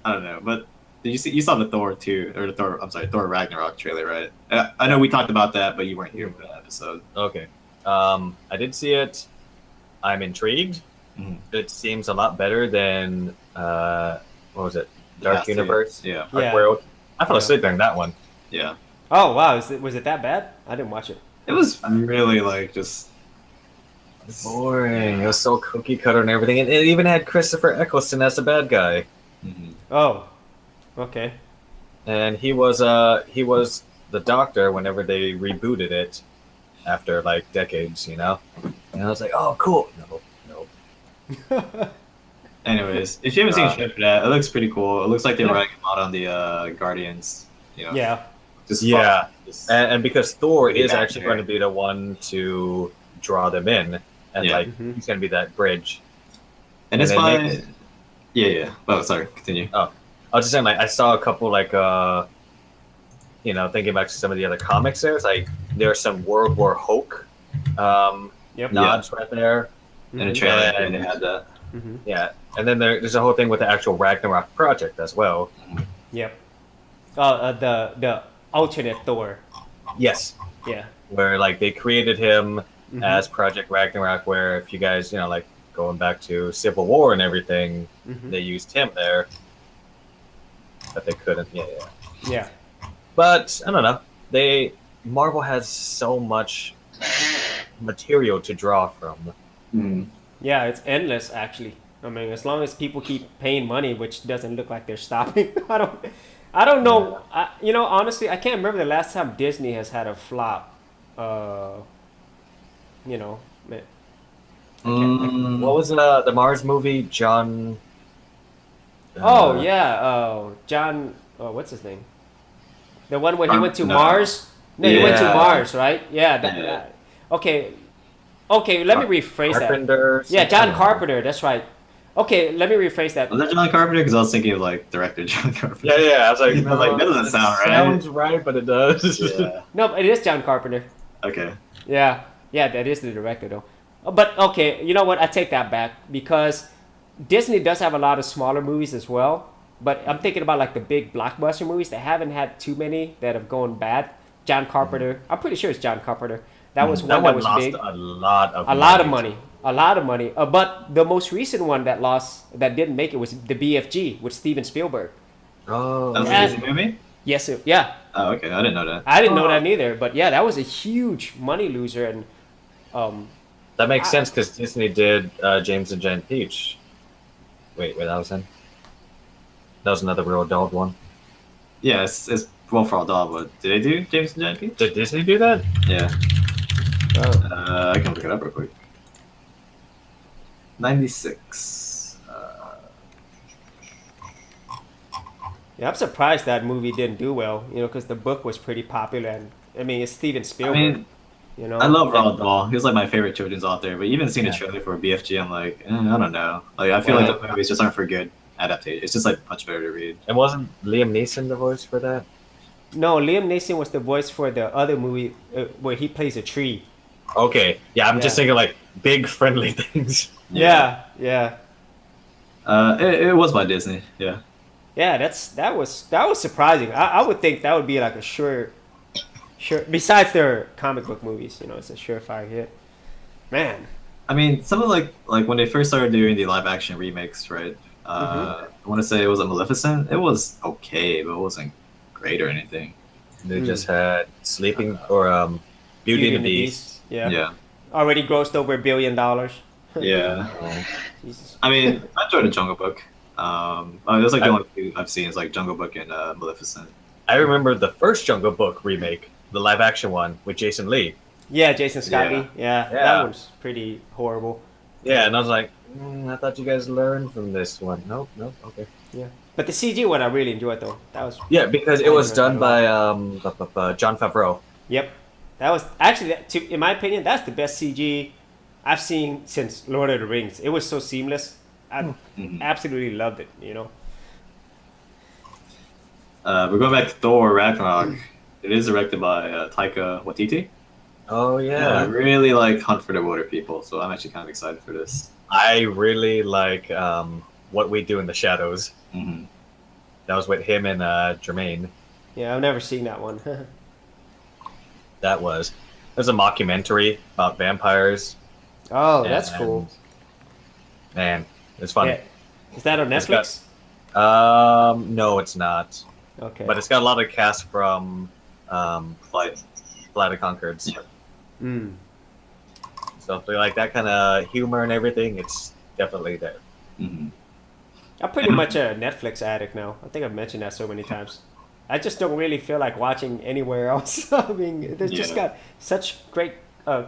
I don't know, but did you saw the Thor 2 or the Thor? I'm sorry, Thor Ragnarok trailer, right? I know we talked about that, but you weren't here for that episode. Okay. I did see it. I'm intrigued. Mhm. It seems a lot better than what was it? Dark Last two. Universe? Yeah, Dark Yeah. World? I fell Yeah. asleep during that one. yeah. Oh wow, was it that bad? I didn't watch it. It was really like just Boring. It was so cookie cutter and everything. And it even had Christopher Eccleston as the bad guy. Mhm. Oh, okay. And he was the doctor whenever they rebooted it after like decades, you know? And I was like, oh cool. No. Anyways, if you haven't seen Uh, shit for that, it looks pretty cool. It looks like they're writing a lot on the Guardians. You know, Yeah. just Yeah. just- And because Thor Really is bad actually hair. going to be the one to draw them in. And Yeah. like Mhm. he's going to be that bridge. and it's and by then yeah. Oh, sorry. Continue. I was just saying, like, I saw a couple, like, thinking back to some of the other comics there's like some World War Hulk Yep. nods right there. In a Mhm. trailer, Yeah. they had that. Mhm. Yeah. And then there's a whole thing with the actual Ragnarok project as well. Yep. Oh, the alternate Thor. Yes. Yeah. Where, like, they created him Mhm. as Project Ragnarok, where if you guys, like, going back to Civil War and everything, Mhm. they used him there. But they couldn't. Yeah. Yeah. But I don't know. Marvel has so much material to draw from. Mm. Yeah, it's endless actually. I mean, as long as people keep paying money, which doesn't look like they're stopping. I don't know. Honestly, I can't remember the last time Disney has had a flop. Man, Mm. What was the Mars movie? John. John. What's his name? The one where he went to No. Mars. No, he went to Yeah. Mars, right? Yeah. Yeah. Okay. Okay, let me rephrase that. Carpenter. Yeah, John something. Carpenter. That's right. Okay, let me rephrase that. Was that John Carpenter? Because I was thinking of like director John Carpenter. Yeah, yeah. I was like, I was no, like, that doesn't it sound right. Sounds right, but it does. Yeah. No, it is John Carpenter. Okay. Yeah, yeah, that is the director though. But okay, you know what? I take that back because Disney does have a lot of smaller movies as well. But I'm thinking about like the big blockbuster movies. They haven't had too many that have gone bad. John Carpenter. I'm pretty sure it's John Carpenter. That was That one that one was lost big. a lot of A lot of money. A lot of money. But the most recent one that lost, that didn't make it, was the BFG with Steven Spielberg. Oh, That was Yeah. a Disney movie? Yes, yeah. Oh, okay. I didn't know that. I didn't know that neither. But yeah, that was a huge money loser. And that makes sense because Disney did James and Giant Peach. Wait, that was him. That was another real adult one. Yeah, it's well for all dog, but did they do James and Giant Peach? Did Disney do that? Yeah. oh, I can look it up real quick. 96. yeah, I'm surprised that movie didn't do well. You know, because the book was pretty popular. And I mean, it's Steven I Spielberg. mean, you know, I love Roald Dahl. He was like my favorite children's author. But even seeing Yeah. the trailer for BFG, I'm like, I don't know. Like, I feel like the movies just aren't for good adaptation. It's just like much better to read. And wasn't Liam Neeson the voice for that? No, Liam Neeson was the voice for the other movie where he plays a tree. Okay, yeah, I'm just Yeah. thinking like big friendly things. Yeah, yeah. It was by Disney. Yeah. Yeah, that was surprising. I would think that would be like a sure. Besides their comic book movies, you know, it's a surefire hit. Man, I mean, some of like when they first started doing the live action remakes, right? I want to say it was a Maleficent. It was okay, but it wasn't great or anything. They just had Sleeping or Beauty and the Beast. Yeah. Yeah. Already grossed over $1 billion. Yeah. Jesus. I mean, I enjoyed the Jungle Book. That's like the only two I've seen is like Jungle Book and Maleficent. I remember the first Jungle Book remake, the live action one with Jason Lee. Yeah, Jason Scotty. Yeah, Yeah. that was pretty horrible. Yeah, and I was like, I thought you guys learned from this one. Nope, okay. Yeah, but the CG one I really enjoyed though. That was Yeah, because it was done by Jon Favreau. Yep. That was actually, in my opinion, that's the best CG I've seen since Lord of the Rings. It was so seamless. I absolutely loved it, you know. We're going back to Thor Ragnarok. It is directed by Taika Waititi. Oh I yeah. really like Hunt for the Water People, so I'm actually kind of excited for this. I really like What We Do in the Shadows. Mm-hmm. That was with him and Jermaine. Yeah, I've never seen that one. There's a mockumentary about vampires. Oh, that's and- cool. Man, it's fun. Yeah. Is that on It's Netflix? No, it's not. Okay. But it's got a lot of cast from Flight. Flight of Conchords. Yeah. Mm. So if they like that kind of humor and everything, it's definitely there. Mm-hmm. I'm pretty much a Netflix addict now. I think I've mentioned that so many times. I just don't really feel like watching anywhere else. I mean, they just got such great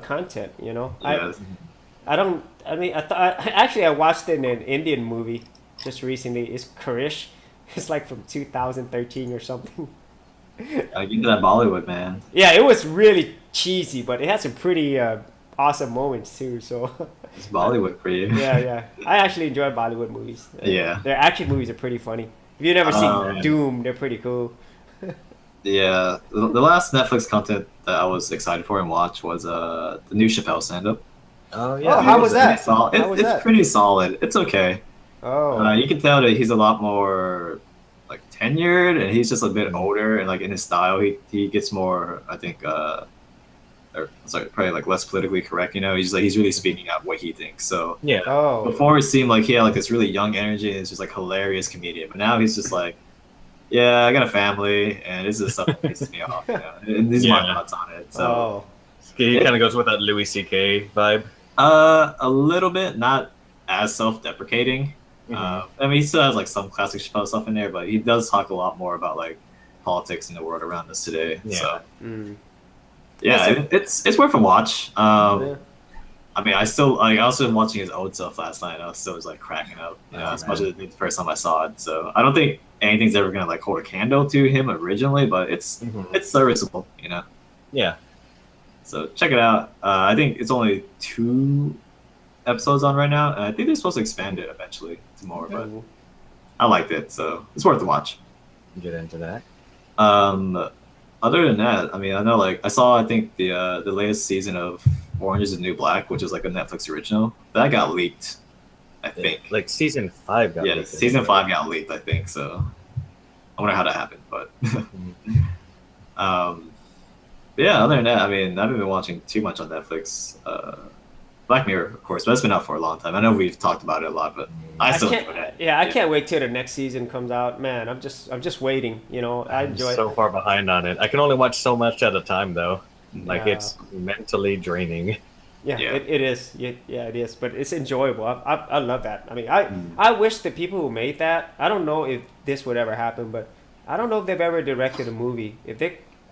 content, you know. Yeah. I watched an Indian movie just recently. It's Kurish. It's like from 2013 or something. Get to that Bollywood, man. Yeah, it was really cheesy, but it had some pretty awesome moments too. So It's Bollywood for you. yeah, I actually enjoy Bollywood movies. Yeah. Their action movies are pretty funny. If you've never seen Doom, they're pretty cool. Yeah. The last Netflix content that I was excited for and watched was the new Chappelle stand-up. Oh yeah. Oh, how was that? Solid. How was It's that? pretty solid. It's okay. Oh, You can tell that he's a lot more like tenured, and he's just a bit older, and like in his style, he gets more, I think, probably like less politically correct. You know, he's really speaking out what he thinks. So Yeah. oh, before it seemed like he had like this really young energy, and it's just like hilarious comedian, but now he's just like, yeah, I got a family, and this is stuff that pisses me off. You know? And these are my Yeah. thoughts on it. So. oh, He kind of goes with that Louis C.K. vibe. A little bit, not as self-deprecating. Mhm. I mean, he still has like some classic Chappelle stuff in there, but he does talk a lot more about like politics in the world around us today. Yeah. So mm. yeah, it's worth a watch. Yeah. I mean, I also been watching his old stuff last night. And I was still just like cracking up, you know, Oh, as much as the first time I saw it. So I don't think anything's ever gonna like hold a candle to him originally, but it's serviceable, you know. Yeah. So check it out. I think it's only 2 episodes on right now, and I think they're supposed to expand it eventually to more. But I liked it, so it's worth the watch. Get into that. Other than that, I mean, I know like I think the latest season of Orange is the New Black, which is like a Netflix original, that got leaked. I think like season 5 got leaked. Season 5 got leaked. I think so. I wonder how that happened, but yeah. Other than that, I mean, I haven't been watching too much on Netflix. Black Mirror, of course, but it's been out for a long time. I know we've talked about it a lot, but I still enjoy it. Yeah, I can't wait till the next season comes out. Man, I'm just waiting. You know, I enjoy it. So far behind on it. I can only watch so much at a time, though. Like it's mentally draining. Yeah, it is. Yeah, it is. But it's enjoyable. I love that. I mean, I wish the people who made that. I don't know if this would ever happen, but I don't know if they've ever directed a movie.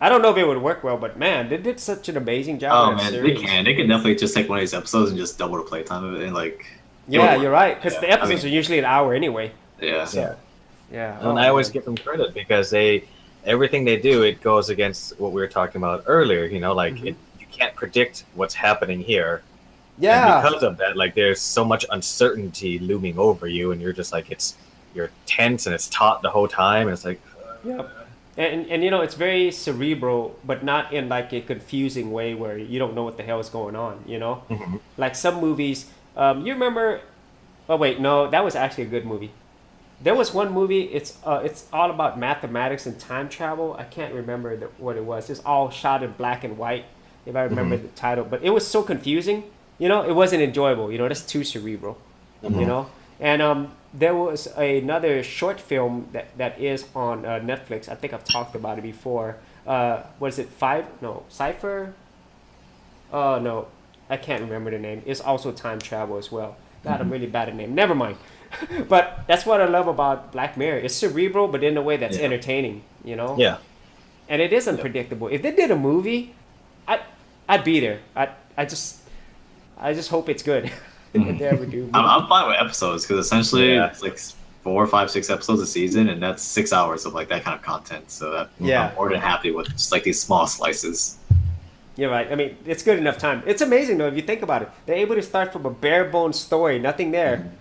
I don't know if it would work well, but man, they did such an amazing job. Oh man, they can. They can definitely just take one of these episodes and just double the playtime of it, and like. Yeah, you're right. Because the episodes are usually an hour anyway. Yeah. So, yeah. And I always give them credit because everything they do, it goes against what we were talking about earlier. You know, like you can't predict what's happening here. Yeah. And because of that, like there's so much uncertainty looming over you, and you're just like you're tense and it's taut the whole time, and it's like. Yep. And you know, it's very cerebral, but not in like a confusing way where you don't know what the hell is going on, you know? Like some movies, you remember, oh wait, no, that was actually a good movie. There was one movie, it's all about mathematics and time travel. I can't remember what it was. It's all shot in black and white, if I remember the title. But it was so confusing, you know? It wasn't enjoyable, you know? That's too cerebral, you know? And there was another short film that is on Netflix. I think I've talked about it before. What is it? Cypher? Oh, no. I can't remember the name. It's also time travel as well. God, I'm really bad at name. Never mind. But that's what I love about Black Mirror. It's cerebral, but in a way that's entertaining, you know? Yeah. And it is unpredictable. If they did a movie, I'd be there. I just hope it's good. They ever do. I'm fine with episodes because essentially it's like 4, 5, 6 episodes a season, and that's 6 hours of like that kind of content. So I'm more than happy with just like these small slices. You're right. I mean, it's good enough time. It's amazing though if you think about it. They're able to start from a bare bones story, nothing there,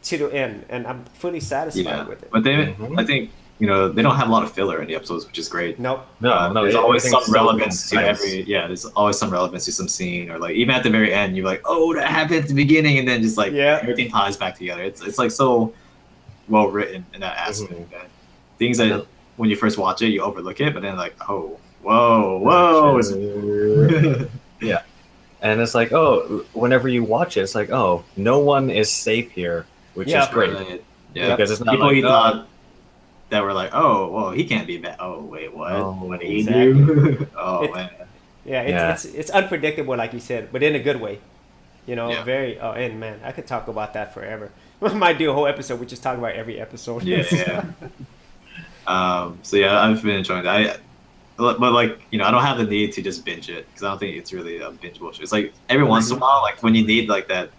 to the end, and I'm fully satisfied with it. But I think they don't have a lot of filler in the episodes, which is great. Nope. No. There's always some relevance to there's always some relevance to some scene, or like even at the very end, you're like, oh, that happened at the beginning, and then just like everything ties back together. It's like so well written in that aspect. That things that when you first watch it, you overlook it, but then like, oh, whoa. Yeah. And it's like, oh, whenever you watch it, it's like, oh, no one is safe here, which is great. Yeah, because it's not people like, you thought that were like, oh, well, he can't be bad. Oh, wait, what? Oh, what did he do? Man. Yeah, it's unpredictable, like you said, but in a good way. You know, very. Oh, and man, I could talk about that forever. We might do a whole episode. We just talk about every episode. Yeah. So yeah, I've been enjoying that. But like, I don't have the need to just binge it because I don't think it's really a binge bullshit. It's like every once in a while, like when you need like that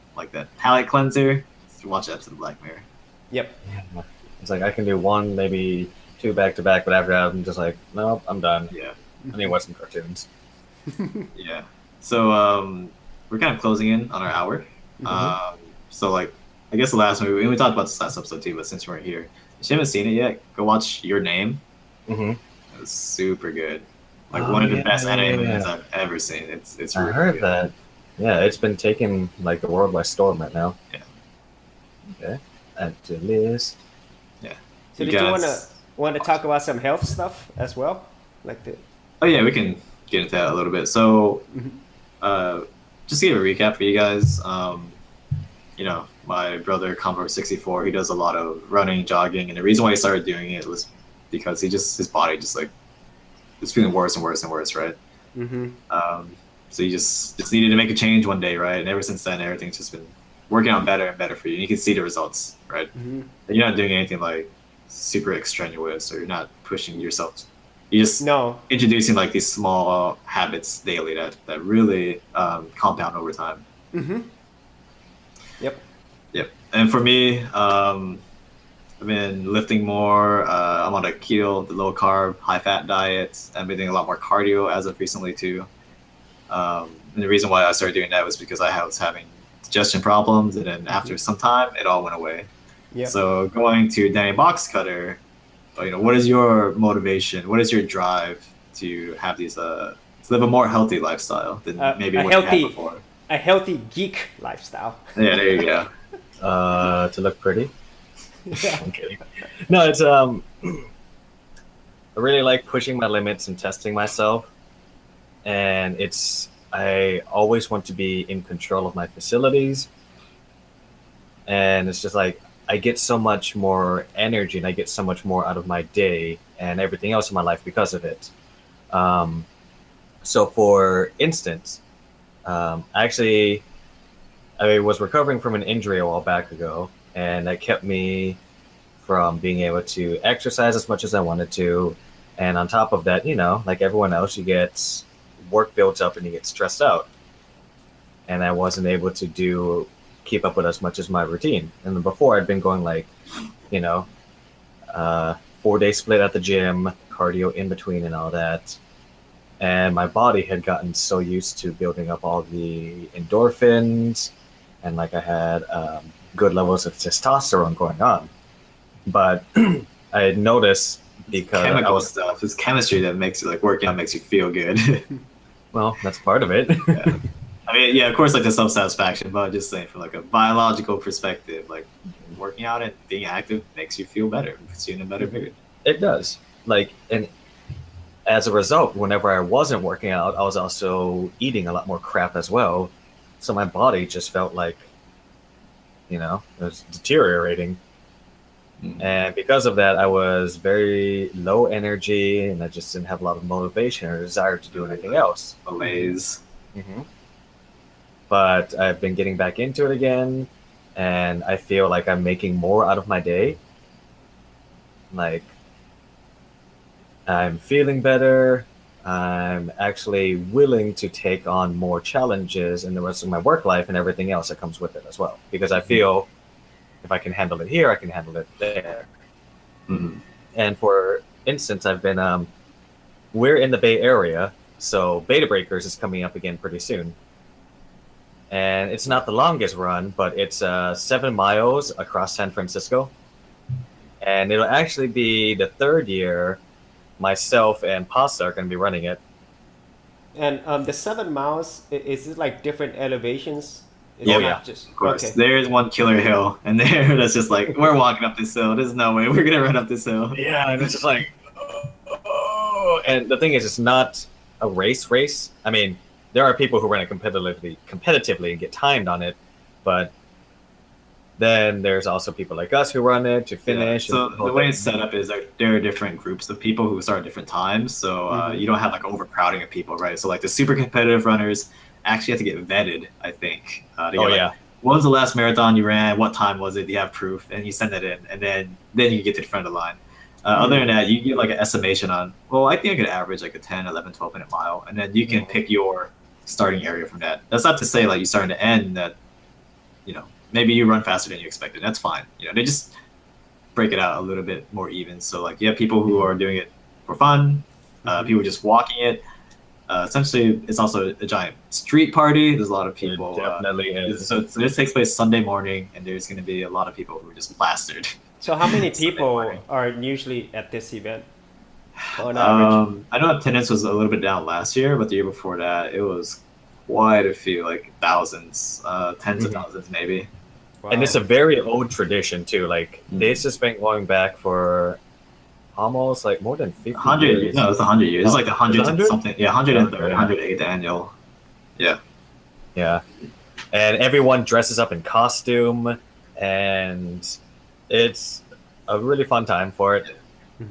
palate cleanser, watch episodes of Black Mirror. Yep. It's like I can do 1, maybe 2 back to back, but after that, I'm just like, nope, I'm done. Yeah. I need to watch some cartoons. Yeah. So we're kind of closing in on our hour. So like, I guess the last movie, we talked about this last episode too, but since you weren't here, if you haven't seen it yet, go watch Your Name. It was super good. Like one of the best animes I've ever seen. It's really I heard good. that. Yeah, it's been taking like the world by storm right now. Yeah. Okay. Add to list. Yeah. So did you want to talk about some health stuff as well, like the? Oh yeah, we can get into that a little bit. So, just to give a recap for you guys. My brother Commodore 64, he does a lot of running, jogging, and the reason why he started doing it was because his body just like was feeling worse and worse and worse, right? So he just needed to make a change one day, right? And ever since then, everything's just been working out better and better for you. And you can see the results, right? And you're not doing anything like super extraneous, or you're not pushing yourself. You just introducing like these small habits daily that really compound over time. Yep. And for me, I've been lifting more. I'm on a keto, the low carb, high fat diet. I've been doing a lot more cardio as of recently too. And the reason why I started doing that was because I was having digestion problems, and then after some time, it all went away. Yep. So going to Danny Box Cutter, what is your motivation? What is your drive to have these to live a more healthy lifestyle than maybe what you had before? A healthy geek lifestyle. Yeah, there you go. To look pretty. I'm kidding. No, it's I really like pushing my limits and testing myself, and I always want to be in control of my facilities, and it's just like I get so much more energy and I get so much more out of my day and everything else in my life because of it. So for instance, I was recovering from an injury a while back ago, and that kept me from being able to exercise as much as I wanted to. And on top of that, like everyone else, you get work builds up and you get stressed out. And I wasn't able to keep up with as much as my routine. And before I'd been going 4-day split at the gym, cardio in between and all that. And my body had gotten so used to building up all the endorphins, and I had good levels of testosterone going on. But I had noticed because chemical stuff. It's chemistry that makes you working out makes you feel good. Well, that's part of it. Yeah. I mean, yeah, of course, the self-satisfaction, but just saying from a biological perspective, working out and being active makes you feel better, puts you in a better mood. It does. And as a result, whenever I wasn't working out, I was also eating a lot more crap as well. So my body just felt it was deteriorating. And because of that, I was very low energy, and I just didn't have a lot of motivation or desire to do anything else. Malaise. Mm-hmm. But I've been getting back into it again, and I feel like I'm making more out of my day. I'm feeling better. I'm actually willing to take on more challenges in the rest of my work life and everything else that comes with it as well. Because I feel if I can handle it here, I can handle it there. Mm-hmm. And for instance, I've been, we're in the Bay Area, so Beta Breakers is coming up again pretty soon. And it's not the longest run, but it's 7 miles across San Francisco. And it'll actually be the third year myself and Pasta are going to be running it. And the 7 miles, is it different elevations? Yeah, just, of course. Okay. There's one killer hill, and there that's just we're walking up this hill. There's no way we're gonna run up this hill. Yeah, and it's just oh. And the thing is, it's not a race. I mean, there are people who run it competitively and get timed on it, but then there's also people like us who run it to finish. Yeah. So the way it's set up is there are different groups of people who start at different times, so you don't have overcrowding of people, right? So the super competitive runners actually have to get vetted, I think. When was the last marathon you ran? What time was it? Do you have proof? And you send that in, and then you get to the front of the line. Other than that, you get an estimation on, I think I could average a 10, 11, 12-minute mile, and then you can pick your starting area from that. That's not to say you start to end that, maybe you run faster than you expected. That's fine. They just break it out a little bit more even. So you have people who are doing it for fun, people just walking it. Essentially, it's also a giant street party. There's a lot of people. It definitely is. So this takes place Sunday morning, and there's going to be a lot of people who are just plastered. So how many people are usually at this event on average? I know attendance was a little bit down last year, but the year before that, it was quite a few, thousands, tens of thousands maybe. Wow. And it's a very old tradition too. This has been going back for almost more than 50 years. No, it's 100 years. It's the 100 100? something. Yeah, 103rd, 108th annual. Yeah. Yeah. And everyone dresses up in costume, and it's a really fun time for it.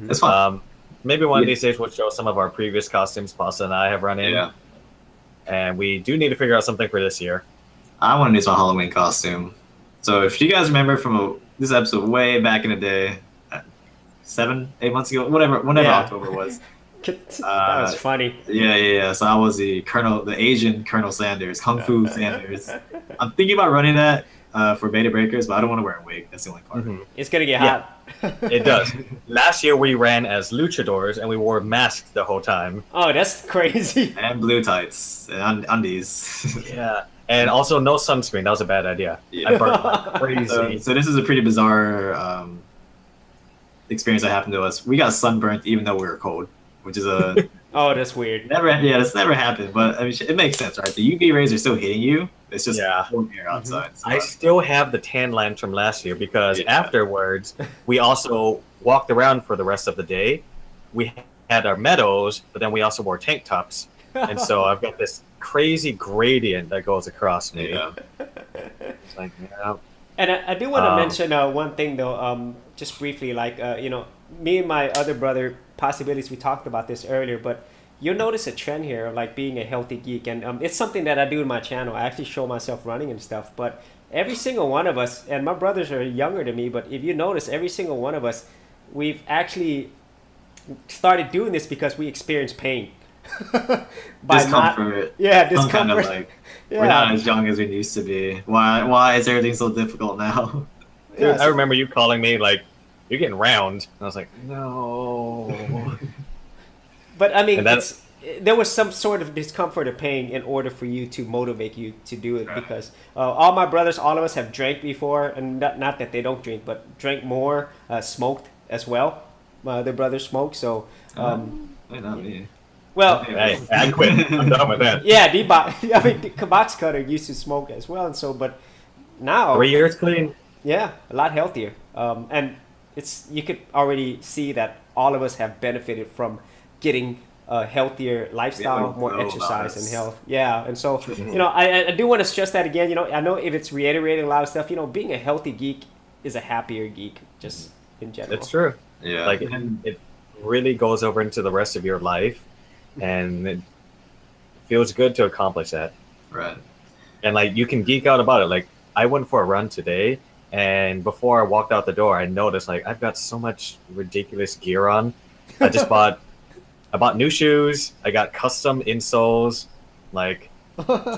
It's fun. Maybe one of these days we'll show some of our previous costumes Pasta and I have run in. Yeah. And we do need to figure out something for this year. I want to use my Halloween costume. So if you guys remember from this episode way back in the day, 7-8 months ago, whenever October was. That was funny. Yeah. So I was the Asian Colonel Sanders, Kung Fu Sanders. I'm thinking about running that. for beta breakers, but I don't want to wear a wig. That's the only part. Mhm. It's gonna get Yeah. hot. It does. Last year we ran as luchadors and we wore masks the whole time. Oh, that's crazy. And blue tights and undies. Yeah. And also no sunscreen. That was a bad idea. Yeah. I burnt like crazy. So this is a pretty bizarre experience that happened to us. We got sunburnt even though we were cold, which is a Oh, that's weird. that's never happened. But I mean, it makes sense, right? The UV rays are still hitting you. It's just Yeah. warm air outside. So, I still have the tan line from last year because Yeah. afterwards we also walked around for the rest of the day. We had our meadows, but then we also wore tank tops. And so I've got this crazy gradient that goes across me. yeah. It's like, yeah. And I do want to Um, mention one thing though, just briefly, like me and my other brother, Possibilities, we talked about this earlier, but you'll notice a trend here of like being a healthy geek, and it's something that I do in my channel. I actually show myself running and stuff, but every single one of us, and my brothers are younger than me, but if you notice, every single one of us, we've actually started doing this because we experience pain. Discomfort. Yeah, Some kind of discomfort. like Yeah. we're not as young as we used to be. Why is everything so difficult now? Yeah, I so- remember you calling me like, you're getting round. And I was like, no. But I mean, And that's- there was some sort of discomfort or pain in order for you to motivate you to do it, Right. because all my brothers, all of us have drank before, and not that they don't drink, but drank more, smoked as well. My other brothers smoke, so Wait, not me. well, Hey, I quit. I'm done with that. yeah, I mean, the box cutter used to smoke as well, and so but now 3 years clean. yeah, a lot healthier. And you could already see that all of us have benefited from getting a healthier lifestyle, don't more know about exercise and us. health. Yeah, and so I do want to stress that again. I know if it's reiterating a lot of stuff. Being a healthy geek is a happier geek, just in general. It's true. Yeah. Like it really goes over into the rest of your life, and it feels good to accomplish that. Right. And like you can geek out about it. Like I went for a run today, and before I walked out the door, I noticed like I've got so much ridiculous gear on. I just I bought new shoes. I got custom insoles, like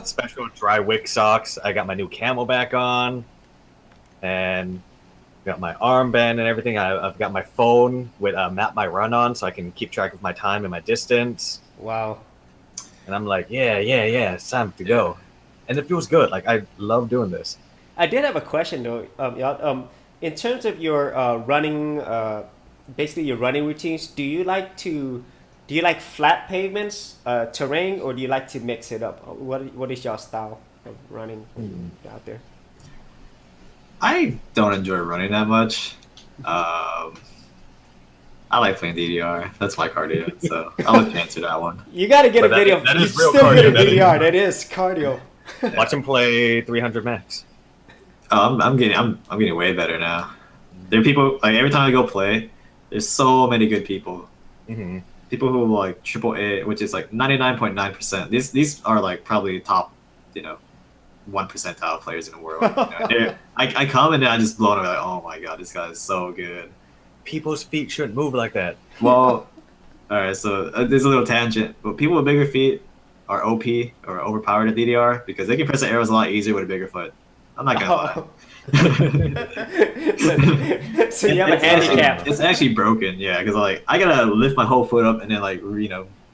special dry wick socks. I got my new Camelback on, and got my armband and everything. I've got my phone with Map My Run on, so I can keep track of my time and my distance. Wow. And I'm like, yeah, it's time to go. And it feels good. Like I love doing this. I did have a question though. In terms of your running, basically your running routines, do you like flat pavements, terrain, or do you like to mix it up? What is your style of running when you're out there? I don't enjoy running that much. I like playing DDR. That's my cardio, so I'll let you answer that one. You got to get But a video. that You is real still get a cardio, that is- DDR. That is cardio. Watch him play 300 max. Oh, I'm getting way better now. There are people like every time I go play, there's so many good people. Mm-hmm. People who like AAA, which is like 99.9%. These are like probably top, 1 percentile players in the world. I come and then I just blown away like, oh my god, this guy is so good. People's feet shouldn't move like that. Well, all right, so there's a little tangent, but people with bigger feet are OP or overpowered at DDR because they can press the arrows a lot easier with a bigger foot. I'm not gonna lie. So you have a It's handicap. It's actually broken, yeah, because like I gotta lift my whole foot up and then like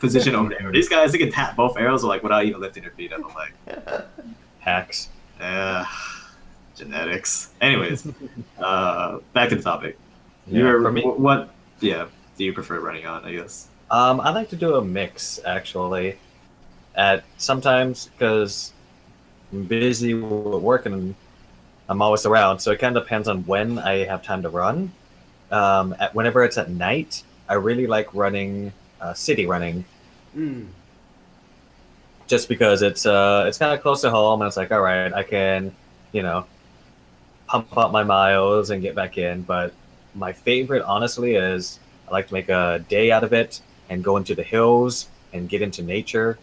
position over the arrow. These guys, they can tap both arrows like without even lifting their feet up. I'm like, Hacks. genetics. Anyways, back to the topic. Yeah, for me, What? Yeah. Do you prefer running on? I guess. I like to do a mix actually. At sometimes because I'm busy with work and I'm always around, so it kind of depends on when I have time to run. Whenever it's at night, I really like running city running, just because it's kind of close to home and it's like, all right, I can pump up my miles and get back in. But my favorite, honestly, is I like to make a day out of it and go into the hills and get into nature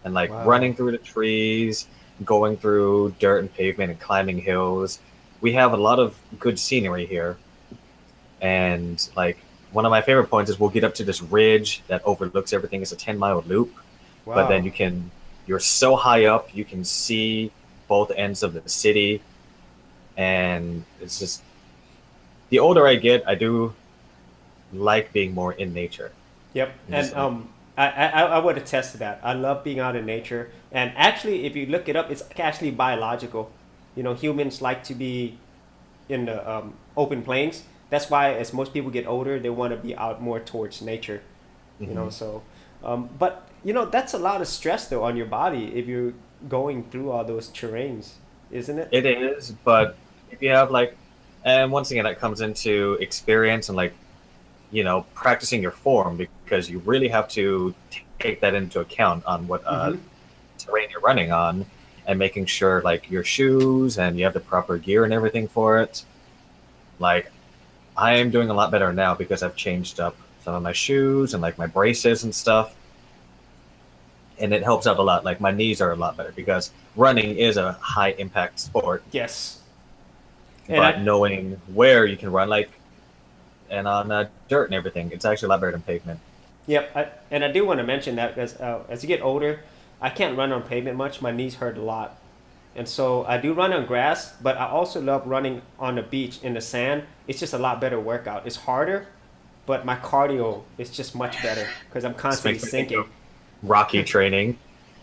and like Wow. running through the trees, going through dirt and pavement and climbing hills. We have a lot of good scenery here. And like one of my favorite points is we'll get up to this ridge that overlooks everything. It's a 10-mile loop, Wow. but then you're so high up, you can see both ends of the city. And it's just the older I get, I do like being more in nature. Yep, And and just like, I would attest to that. I love being out in nature, and actually, if you look it up, it's actually biological. You know, humans like to be in the open plains. That's why, as most people get older, they want to be out more towards nature. You know, so, but you know, that's a lot of stress though on your body if you're going through all those terrains, isn't it? it is, but if you have like, and once again, that comes into experience and like, practicing your form, because you really have to take that into account on what Mm-hmm. terrain you're running on, and making sure like your shoes and you have the proper gear and everything for it. Like, I am doing a lot better now because I've changed up some of my shoes and like my braces and stuff, and it helps out a lot. Like my knees are a lot better because running is a high impact sport, Yes, and but I, knowing where you can run, like, and on dirt and everything, it's actually a lot better than pavement. yep, and I do want to mention that because as you get older, I can't run on pavement much. My knees hurt a lot. And so I do run on grass, but I also love running on the beach in the sand. It's just a lot better workout. It's harder, but my cardio is just much better because I'm This constantly makes me think sinking. of Rocky training.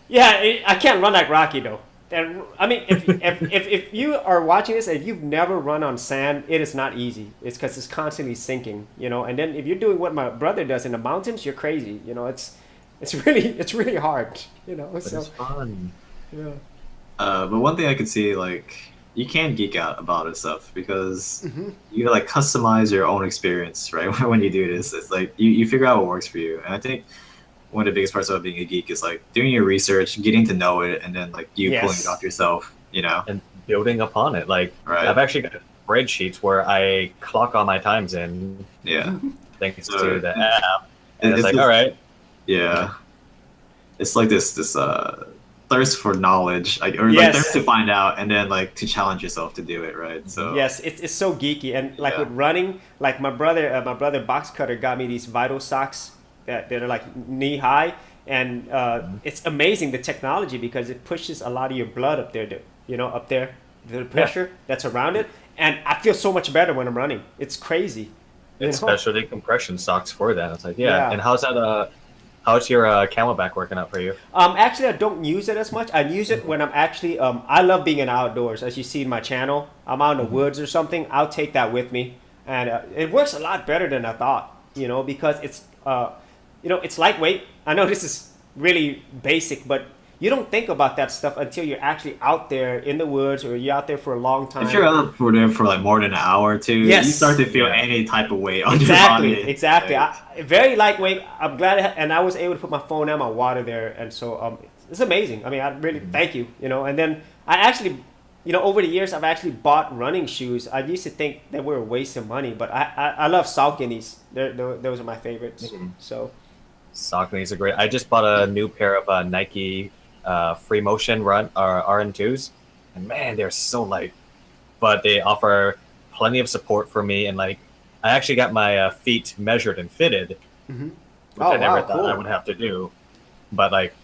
Yeah, I can't run like Rocky though. And I mean, if you are watching this and you've never run on sand, it is not easy. It's because it's constantly sinking, you know. And then if you're doing what my brother does in the mountains, you're crazy. You know, it's really hard. You know, But so it's fun. yeah. But one thing I could see, like, you can geek out about it stuff because Hmm. you like customize your own experience, right? When you do this, it's like you figure out what works for you. And I think one of the biggest parts about being a geek is like doing your research, getting to know it, and then like you pulling it Yes. off yourself. You know, And building upon it. Like, right? I've actually got spreadsheets where I clock all my times in Yeah. thanks So to the app. And it's it's like, this, all right, yeah, it's like this thirst for knowledge, like, or like thirst Yes. to find out, and then like to challenge yourself to do it, right? So Yes, it's so geeky, and like yeah. with running, like my brother box cutter got me these Vital socks that are like knee high, and it's amazing the technology because it pushes a lot of your blood up there, up there, the yeah, pressure that's around it, and I feel so much better when I'm running. It's crazy, you it's know. specialty compression socks for that. It's like, yeah. And Yeah. how's that? How's your Camelback working out for you? Actually, I don't use it as much. I use it when I'm actually. I love being in outdoors, as you see in my channel. I'm out in the Mhm. woods or something. I'll take that with me, and it works a lot better than I thought. Because it's lightweight. I know this is really basic, but you don't think about that stuff until you're actually out there in the woods or you're out there for a long If you're time. out for there for like more than an hour or two, you start Yes, to feel Yeah. any type of weight on your exactly, body. exactly. Right? Very lightweight. I'm glad, and I was able to put my phone and my water there, and so it's amazing. I mean, I really thank you. And then I actually, over the years, I've actually bought running shoes. I used to think they were a waste of money, but I love Sauconys. Those are my favorites. Mhm. So Sauconys are great. I just bought a new pair of Nike Free Motion Run RN2s, and man, they're so light. But they offer plenty of support for me, and like, I actually got my feet measured and fitted, hmm. which Oh I never wow, thought I cool. would have to do. But like,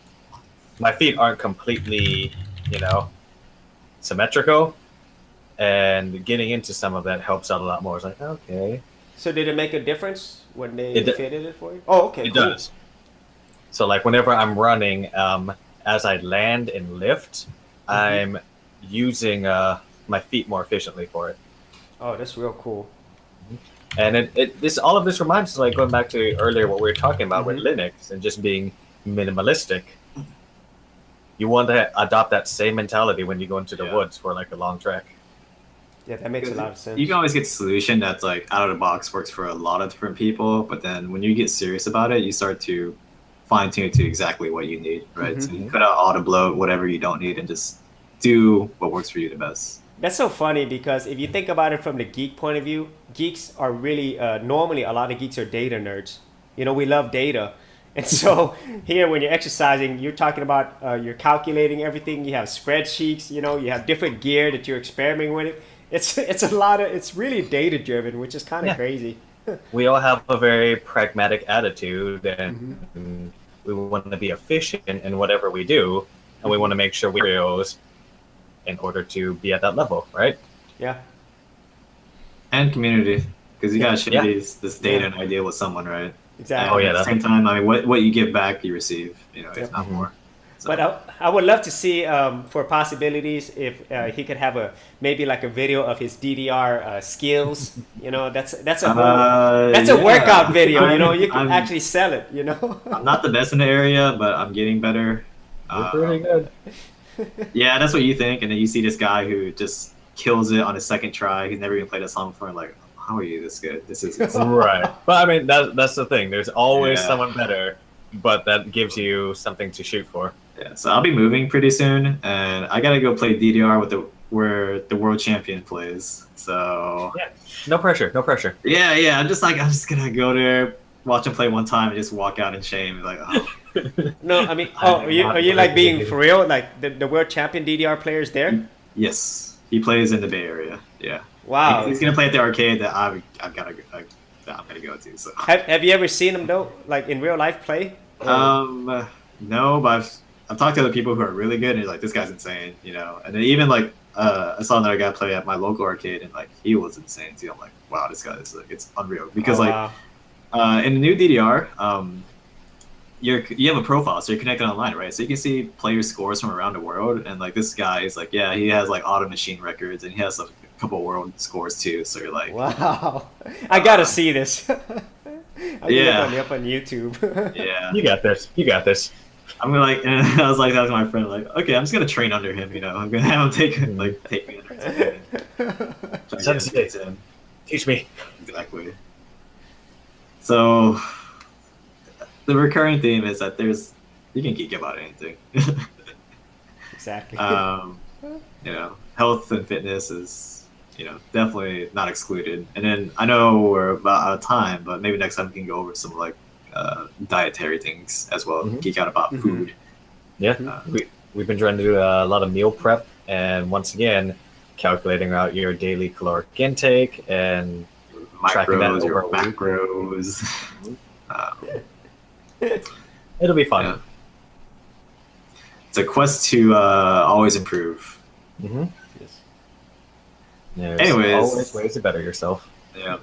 my feet aren't completely, you know, symmetrical, and getting into some of that helps out a lot more. It's like, okay, So did it make a difference when they it fitted it for you? Oh, okay, it cool. does. So like, whenever I'm running, as I land and lift, Hmm. I'm using my feet more efficiently for it. Oh, that's real cool. And this all of this reminds us, like, going back to earlier what we were talking about with Hmm. Linux and just being minimalistic. You want to adopt that same mentality when you go into the Yeah. woods for like a long trek. Yeah, that makes a lot of You can sense. always get a solution that's like out of the box, works for a lot of different people, but then when you get serious about it, you start to fine tune it to exactly what you need, right? So you Hmm. cut out all the bloat, whatever you don't need, and just do what works for you the best. That's so funny because if you think about it from the geek point of view, geeks are really normally a lot of geeks are data nerds. We love data, and so here when you're exercising, you're talking about you're calculating everything. You have spreadsheets. You have different gear that you're experimenting with. It's really data driven, which is kind of Yeah, crazy. we all have a very pragmatic attitude, and Hmm. we want to be efficient in whatever we do, and we want to make sure we in order to be at that level, right? Yeah. And community, because you gotta share Yeah. this data and idea with someone, right? Exactly. Oh, And yeah, at the that- same time, I mean, what you give back, you receive. You know, if Yep. not more. So, But I would love to see for possibilities if he could have maybe like a video of his DDR skills. You know, that's a workout video. You know, you can actually sell it. You know. I'm not the best in the area, but I'm getting better. You're pretty good. Yeah, that's what you think, and then you see this guy who just kills it on his second try. He's never even played a song before. And like, how are you this good? This is Right. But I mean, that's the thing. There's always Yeah. someone better, but that gives you something to shoot for. Yeah, so I'll be moving pretty soon, and I gotta go play DDR with where the world champion plays. So Yeah. No pressure. No pressure. yeah, I'm just gonna go there, watch him play one time, and just walk out in shame. Like, oh, No, I mean, I'm are you like being for real? Like the world champion DDR players there? yes, he plays in the Bay Area. Yeah, Wow. he's gonna play at the arcade that I'm gonna go to. So Have you ever seen him though, like in real life play? no, but I've talked to other people who are really good, and he's like, this guy's insane, you know. And then even like I saw another guy play at my local arcade, and like he was insane too. I'm like, wow, this guy is like, it's unreal because wow. in the new DDR, you have a profile, so you're connected online, right? So you can see players' scores from around the world, and like this guy is like, yeah, he has like auto machine records, and he has a couple world scores too. So you're like, Wow, I gotta see this. I Yeah. Up on YouTube. yeah, You got this. You got this. I'm gonna like, and I was like, that to my friend, like, okay, I'm just gonna train under him, you know. I'm gonna have him take me under his wing. Try to Sensei. get him. Teach me. Exactly. So the recurring theme is that you can geek about anything. Exactly. You know, health and fitness is, you know, definitely not excluded. And then I know we're about out of time, but maybe next time we can go over some like dietary things as well. Mhm. Geek out about food. Yeah. We've been trying to do a lot of meal prep, and once again, calculating out your daily caloric intake and tracking that Macros, your over a week. macros. It'll be fun. Yeah. It's a quest to always improve. Mm-hmm. Yes. There's Anyways. always ways to better yourself. Yeah.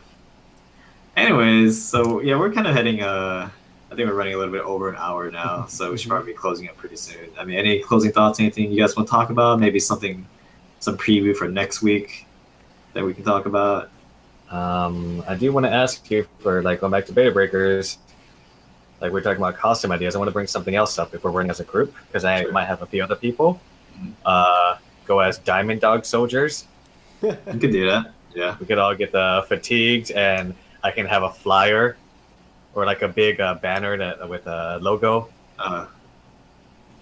Anyways, so yeah, we're kind of heading. I think we're running a little bit over an hour now, so we should probably be closing up pretty soon. I mean, any closing thoughts? Anything you guys want to talk about? Maybe some preview for next week that we can talk about. I do want to ask you for like going back to Beta Breakers. Like we're talking about costume ideas. I want to bring something else up if we're running as a group because I Sure. might have a few other people. Go as Diamond Dog soldiers. You could do that. Yeah. We could all get the fatigues, and I can have a flyer or like a big banner with a logo.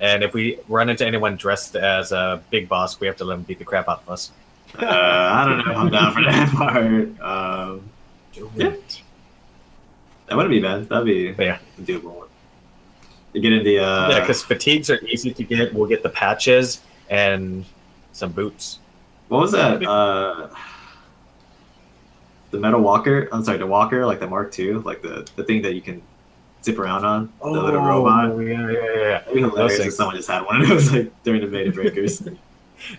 And if we run into anyone dressed as a big boss, we have to let them beat the crap out of us. I don't know if I'm down for that part. Yeah. That wouldn't be bad. That'd be But yeah. a doable one. You get in the Yeah, because fatigues are easy to get. We'll get the patches and some boots. what was that? The metal walker. I'm sorry, the walker, like the Mark II, like the thing that you can zip around on, the little robot. Yeah. It'd be hilarious if things. someone just had one of those like during the Beta Breakers.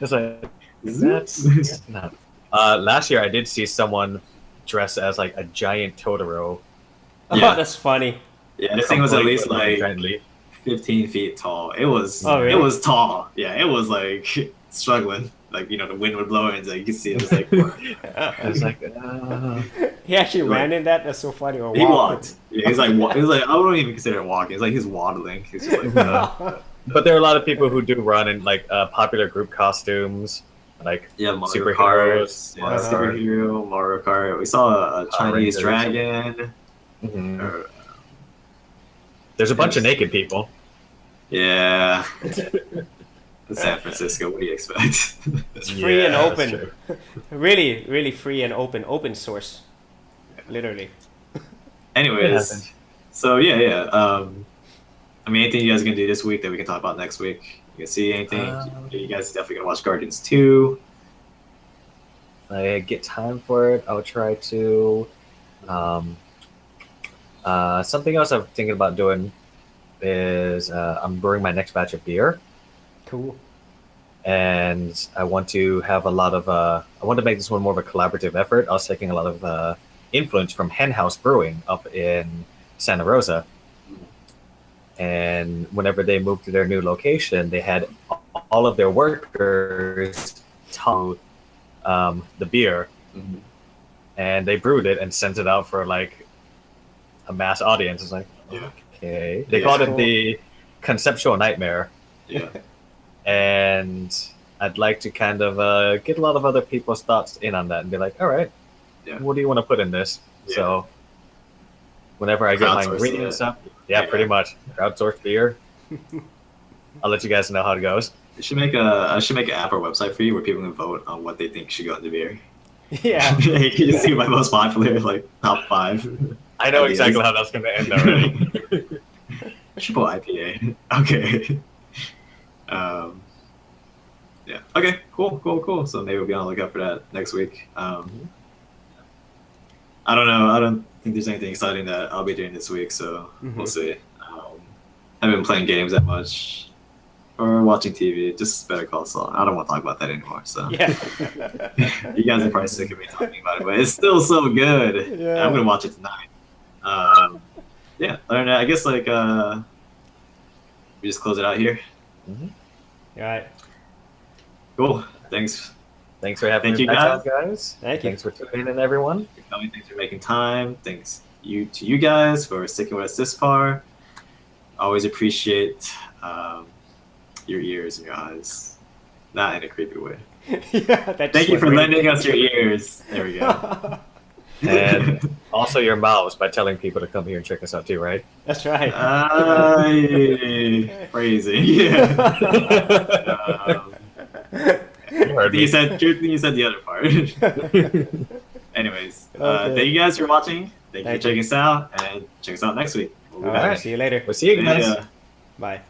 It's like that's not. Last year, I did see someone dress as like a giant Totoro. Yeah. Oh, that's funny. Yeah, this thing was at least Complete with a like giant leaf. 15 feet tall. It was. Oh, really? It was tall. Yeah, it was like struggling. Like, you know, the wind would blow and like you could see it was like I was like, He actually Like- ran in that. That's so funny. Or he walked. Yeah, he's like I don't even consider it walking. It's like he's waddling. He's just like but there are a lot of people who do run in like popular group costumes, like yeah, Mario superheroes. Kart, yeah, superhero, Mario Kart. We saw a Chinese Rangers. dragon. Mhm. Or, There's a bunch of Yes. naked people. yeah. San Francisco. What do you expect? It's free and Yeah, that's open. true. Really, really free and open source. Literally. Anyways, happens. so yeah. I mean, anything you guys gonna do this week that we can talk about next week? You can see anything? You guys definitely gonna watch Guardians 2. If I get time for it, I'll try to. Something else I'm thinking about doing is I'm brewing my next batch of beer. Cool. and I want to have a lot of. I want to make this one more of a collaborative effort. I was taking a lot of influence from Hen House Brewing up in Santa Rosa, and whenever they moved to their new location, they had all of their workers to the beer, and they brewed it and sent it out for like a mass audience. It's like, okay, they called it the Conceptual Nightmare. Yeah. And I'd like to kind of get a lot of other people's thoughts in on that and be like, all right, what do you want to put in this? Yeah. So whenever I get my Crowdsource ingredients it. stuff, pretty much crowdsourced beer. I'll let you guys know how it goes. I should make an app or website for you where people can vote on what they think should go in the beer. Yeah. You can just see my most popular, like top 5. I know ideas. exactly how that's going to end already. Triple IPA. Okay. Yeah. Okay. Cool. So maybe we'll be on the lookout for that next week. I don't know. I don't think there's anything exciting that I'll be doing this week, so we'll see. I haven't been playing games that much or watching TV. Just Better Call Saul. I don't want to talk about that anymore. So Yeah. you guys are probably sick of me talking about it, but it's still so good. Yeah. I'm gonna watch it tonight. Yeah. Other than that, I guess like we just close it out here. All right. Cool. Thanks. Thanks for having Thank me you, back guys. on, guys. Thank you. Thanks for tuning in, everyone. For coming. Thanks for making time. Thanks to you guys for sticking with us this far. Always appreciate your ears and your eyes. Not in a creepy way. Yeah, Thank you for lending us your ears. There we go. And also your mouths by telling people to come here and check us out too, right? That's right. Crazy. Yeah. You heard me. You said the other part. Anyways, Okay. thank you guys for watching. Thank you Thank for checking us out, and check us out next week. We'll be All back. right. See you later. We'll see you guys. Yeah. Bye.